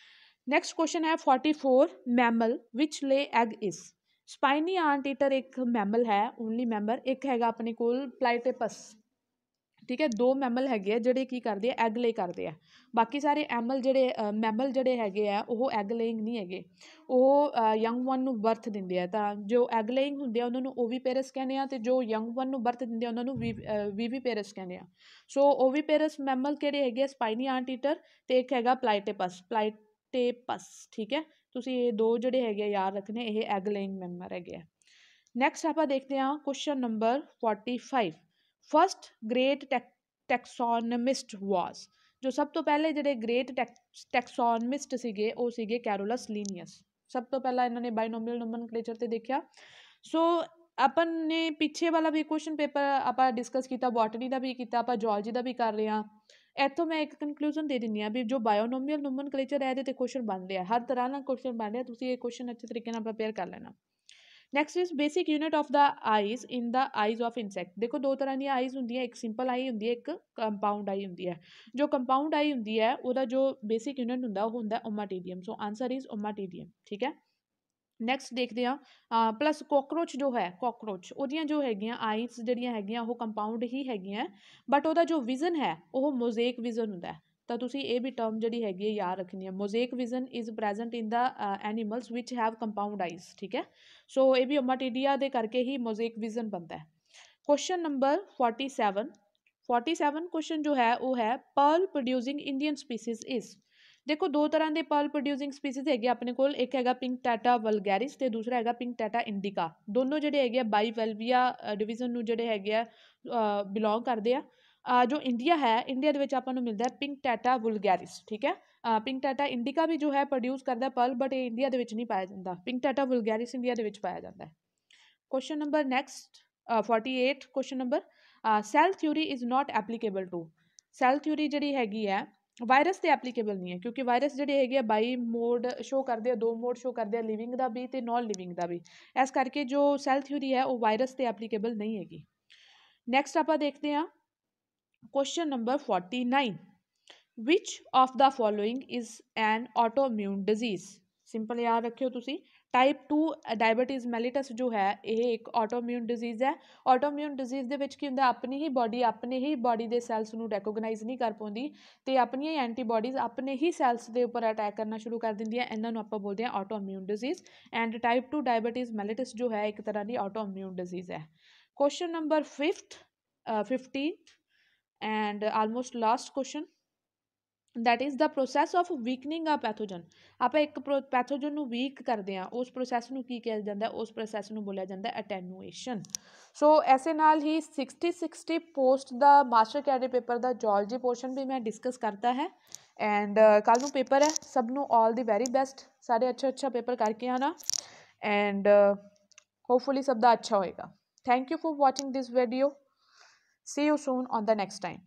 ਨੈਕਸਟ ਕੁਐਸਚਨ ਹੈ 44। ਮੈਮਲ ਵਿਚ ਲੇ ਐਗ ਇਜ਼। ਸਪਾਈਨੀ ਆਂਟ ਈਟਰ ਇੱਕ ਮੈਮਲ ਹੈ, ਓਨਲੀ ਮੈਂਬਰ। ਇੱਕ ਹੈਗਾ ਆਪਣੇ ਕੋਲ ਪਲਾਈਟੇਪਸ। ਠੀਕ ਹੈ, ਦੋ ਮੈਮਲ ਹੈਗੇ ਆ ਜਿਹੜੇ ਕੀ ਕਰਦੇ ਆ, ਐਗ ਲੇ ਕਰਦੇ ਆ। ਬਾਕੀ ਸਾਰੇ ਮੈਮਲ ਜਿਹੜੇ ਹੈਗੇ ਆ ਉਹ ਐਗ ਲੇਇੰਗ ਨਹੀਂ ਹੈਗੇ, ਉਹ ਯੰਗ ਵਨ ਨੂੰ ਬਰਥ ਦਿੰਦੇ ਆ। ਤਾਂ ਜੋ ਐਗ ਲੇਇੰਗ ਹੁੰਦੇ ਆ ਉਹਨਾਂ ਨੂੰ ਓਵੀਪੇਰਸ ਕਹਿੰਦੇ ਆ, ਅਤੇ ਜੋ ਯੰਗ ਵਨ ਨੂੰ ਬਰਥ ਦਿੰਦੇ ਆ ਉਹਨਾਂ ਨੂੰ ਵੀਵੀਪੇਰਸ ਕਹਿੰਦੇ ਆ। ਸੋ ਓਵੀਪੇਰਸ ਮੈਮਲ ਕਿਹੜੇ ਹੈਗੇ ਆ, ਸਪਾਈਨੀ ਆਂਟ ਈਟਰ, ਅਤੇ ਇੱਕ ਹੈਗਾ ਪਲਾਈਟੇਪਸ। ਠੀਕ ਹੈ, ਤੁਸੀਂ ਇਹ ਦੋ ਜਿਹੜੇ ਹੈਗੇ ਆ ਯਾਦ ਰੱਖਣੇ, ਇਹ ਐਗ ਲੇਇੰਗ ਮੈਮਲ ਹੈਗੇ ਆ। ਨੈਕਸਟ ਆਪਾਂ ਦੇਖਦੇ ਹਾਂ ਕੁਐਸਚਨ ਨੰਬਰ 45। ਫਸਟ ਗ੍ਰੇਟ ਟੈਕਸੋਨਮਿਸਟ ਵਾਜ਼। ਜੋ ਸਭ ਤੋਂ ਪਹਿਲੇ ਜਿਹੜੇ ਗ੍ਰੇਟ ਟੈਕਸੋਨਮਿਸਟ ਸੀਗੇ ਉਹ ਸੀਗੇ ਕੈਰੋਲਸ ਲੀਨੀਅਸ। ਸਭ ਤੋਂ ਪਹਿਲਾਂ ਇਹਨਾਂ ਨੇ ਬਾਇਨੋਮੀਅਲ ਨੋਮਨਕਲੇਚਰ ਤੇ ਦੇਖਿਆ। ਸੋ ਆਪਾਂ ਨੇ ਪਿੱਛੇ ਵਾਲਾ ਵੀ ਕੁਐਸਚਨ ਪੇਪਰ ਆਪਾਂ ਡਿਸਕਸ ਕੀਤਾ, ਬੋਟਨੀ ਦਾ ਵੀ ਕੀਤਾ, ਆਪਾਂ ਜੂਲੌਜੀ ਦਾ ਵੀ ਕਰ ਰਹੇ ਹਾਂ। ਇੱਥੋਂ ਮੈਂ ਇੱਕ ਕਨਕਲੂਜਨ ਦੇ ਦਿੰਦੀ ਹਾਂ ਵੀ ਜੋ ਬਾਇਓਨੋਮੀਅਲ ਨੋਮਨਕਲੇਚਰ ਹੈ ਇਹਦੇ 'ਤੇ ਕੁਐਸਚਨ ਬਣ ਰਿਹਾ, ਹਰ ਤਰ੍ਹਾਂ ਨਾਲ ਕੁਐਸਚਨ ਬਣ ਰਿਹਾ। ਤੁਸੀਂ ਇਹ ਕੁਐਸਚਨ ਅੱਛੇ ਤਰੀਕੇ ਨਾਲ ਪ੍ਰਪੇਅਰ ਕਰ ਲੈਣਾ। Next is basic unit of the eyes in the eyes of insect. ਦੇਖੋ ਦੋ ਤਰ੍ਹਾਂ ਦੀਆਂ ਆਈਜ਼ ਹੁੰਦੀਆਂ, ਇੱਕ ਸਿੰਪਲ ਆਈ ਹੁੰਦੀ ਹੈ, ਇੱਕ ਕੰਪਾਊਂਡ ਆਈ ਹੁੰਦੀ ਹੈ। ਜੋ ਕੰਪਾਊਂਡ ਆਈ ਹੁੰਦੀ ਹੈ ਉਹਦਾ ਜੋ ਬੇਸਿਕ ਯੂਨਿਟ ਹੁੰਦਾ ਉਹ ਹੁੰਦਾ ommatidium. So answer is ommatidium. ਠੀਕ ਹੈ, ਨੈਕਸਟ ਦੇਖਦੇ ਹਾਂ ਪਲੱਸ ਕੋਕਰੋਚ ਜੋ ਹੈ, ਕੋਕਰੋਚ ਉਹਦੀਆਂ ਜੋ ਹੈਗੀਆਂ ਆਈਜ਼ ਜਿਹੜੀਆਂ ਹੈਗੀਆਂ ਉਹ ਕੰਪਾਊਂਡ ਹੀ ਹੈਗੀਆਂ, ਬਟ ਉਹਦਾ ਜੋ ਵਿਜ਼ਨ ਹੈ ਉਹ ਮੋਜ਼ੇਕ ਵਿਜ਼ਨ ਹੁੰਦਾ। ਤਾਂ ਤੁਸੀਂ ਇਹ ਵੀ ਟਰਮ ਜਿਹੜੀ ਹੈਗੀ ਹੈ ਯਾਦ ਰੱਖਣੀ ਹੈ। Mosaic vision is present in the animals which have compound eyes. ਠੀਕ ਹੈ, ਸੋ ਇਹ ਵੀ ਓਮਾਟੀਡੀਆ ਦੇ ਕਰਕੇ ਹੀ ਮੋਜ਼ੇਕ ਵਿਜ਼ਨ ਬਣਦਾ ਹੈ। ਕੁਐਸਚਨ ਨੰਬਰ 47 ਕੁਐਸਚਨ ਜੋ ਹੈ ਉਹ ਹੈ Pearl producing Indian species is. ਦੇਖੋ ਦੋ ਤਰ੍ਹਾਂ ਦੇ ਪਰਲ ਪ੍ਰੋਡਿਊਸਿੰਗ ਸਪੀਸੀਜ਼ ਹੈਗੇ ਆਪਣੇ ਕੋਲ, ਇੱਕ ਹੈਗਾ ਪਿੰਕ ਟੈਟਾ ਵਲਗੈਰਿਸ ਤੇ ਦੂਸਰਾ ਹੈਗਾ ਪਿੰਕ ਟੈਟਾ ਇੰਡੀਕਾ। ਦੋਨੋਂ ਜਿਹੜੇ ਹੈਗੇ ਆ ਬਾਈਵੈਲਵੀਆ ਡਿਵੀਜ਼ਨ ਨੂੰ ਜਿਹੜੇ ਹੈਗੇ ਆ ਬਿਲੋਂਗ ਕਰਦੇ ਆ। जो इंडिया है, इंडिया ਦੇ ਵਿੱਚ ਆਪਾਂ ਨੂੰ ਮਿਲਦਾ ਹੈ ਪਿੰਕ ਟੈਟਾ ਵੁਲਗੈਰਿਸ, ਠੀਕ ਹੈ। ਪਿੰਕ ਟੈਟਾ ਇੰਡੀਕਾ ਵੀ ਜੋ ਹੈ ਪ੍ਰੋਡਿਊਸ ਕਰਦਾ ਪਰਲ, ਬਟ ਇਹ ਇੰਡੀਆ ਦੇ ਵਿੱਚ ਨਹੀਂ ਪਾਇਆ ਜਾਂਦਾ। ਪਿੰਕ ਟੈਟਾ ਵੁਲਗੈਰਿਸ ਇੰਡੀਆ ਦੇ ਵਿੱਚ ਪਾਇਆ ਜਾਂਦਾ ਹੈ। Question number next 48 question number, cell theory is not applicable to. Cell theory जी हैगी है वायरस तो एप्लीकेबल नहीं है, क्योंकि वायरस जोड़े है बाई मोड शो करते हैं, 2 मोड शो करते हैं, लिविंग का भी तो नॉन लिविंग का भी। इस करके जो सैल थ्योरी है वो वायरस तो एप्लीकेबल नहीं हैगी। नैक्सट आप देखते हैं question number 49, which of the following is an autoimmune disease. Simple याद रखियो तुसी, टाइप 2 डायबिटीज़ मैलिटस जो है ये एक ऑटोइम्यून डिजीज़ है। ऑटोइम्यून डिजीज़ दे विच की हुंदा, अपनी ही बॉडी के सैल्स नूं रैकोगनाइज़ नहीं कर पाउंदी ते अपनी ही एंटीबॉडीज़ अपने ही सैल्स के उपर अटैक करना शुरू कर दिंदियां। इन्हां नूं आपां बोलदे हां autoimmune disease. And type 2 diabetes mellitus जो है एक तरह की ऑटोइम्यून डिजीज़ है। Question number 15 and almost last question, that is the process of weakening a pathogen. आप एक पैथोजन नूं वीक करते हैं, उस प्रोसैस नूं की कहा जाता है, उस प्रोसैस नूं बोलिया जाता है अटैनुएशन। सो ऐसे नाल ही 60 post the master cadre paper का जॉलजी पोर्शन भी मैं डिस्कस करता है। एंड कल नूं पेपर है, सब नूं ऑल द वेरी बेस्ट, सारे अच्छा पेपर करके आना एंड होपफुली सब दा अच्छा होएगा। Thank you for watching this video, see you soon on the next time.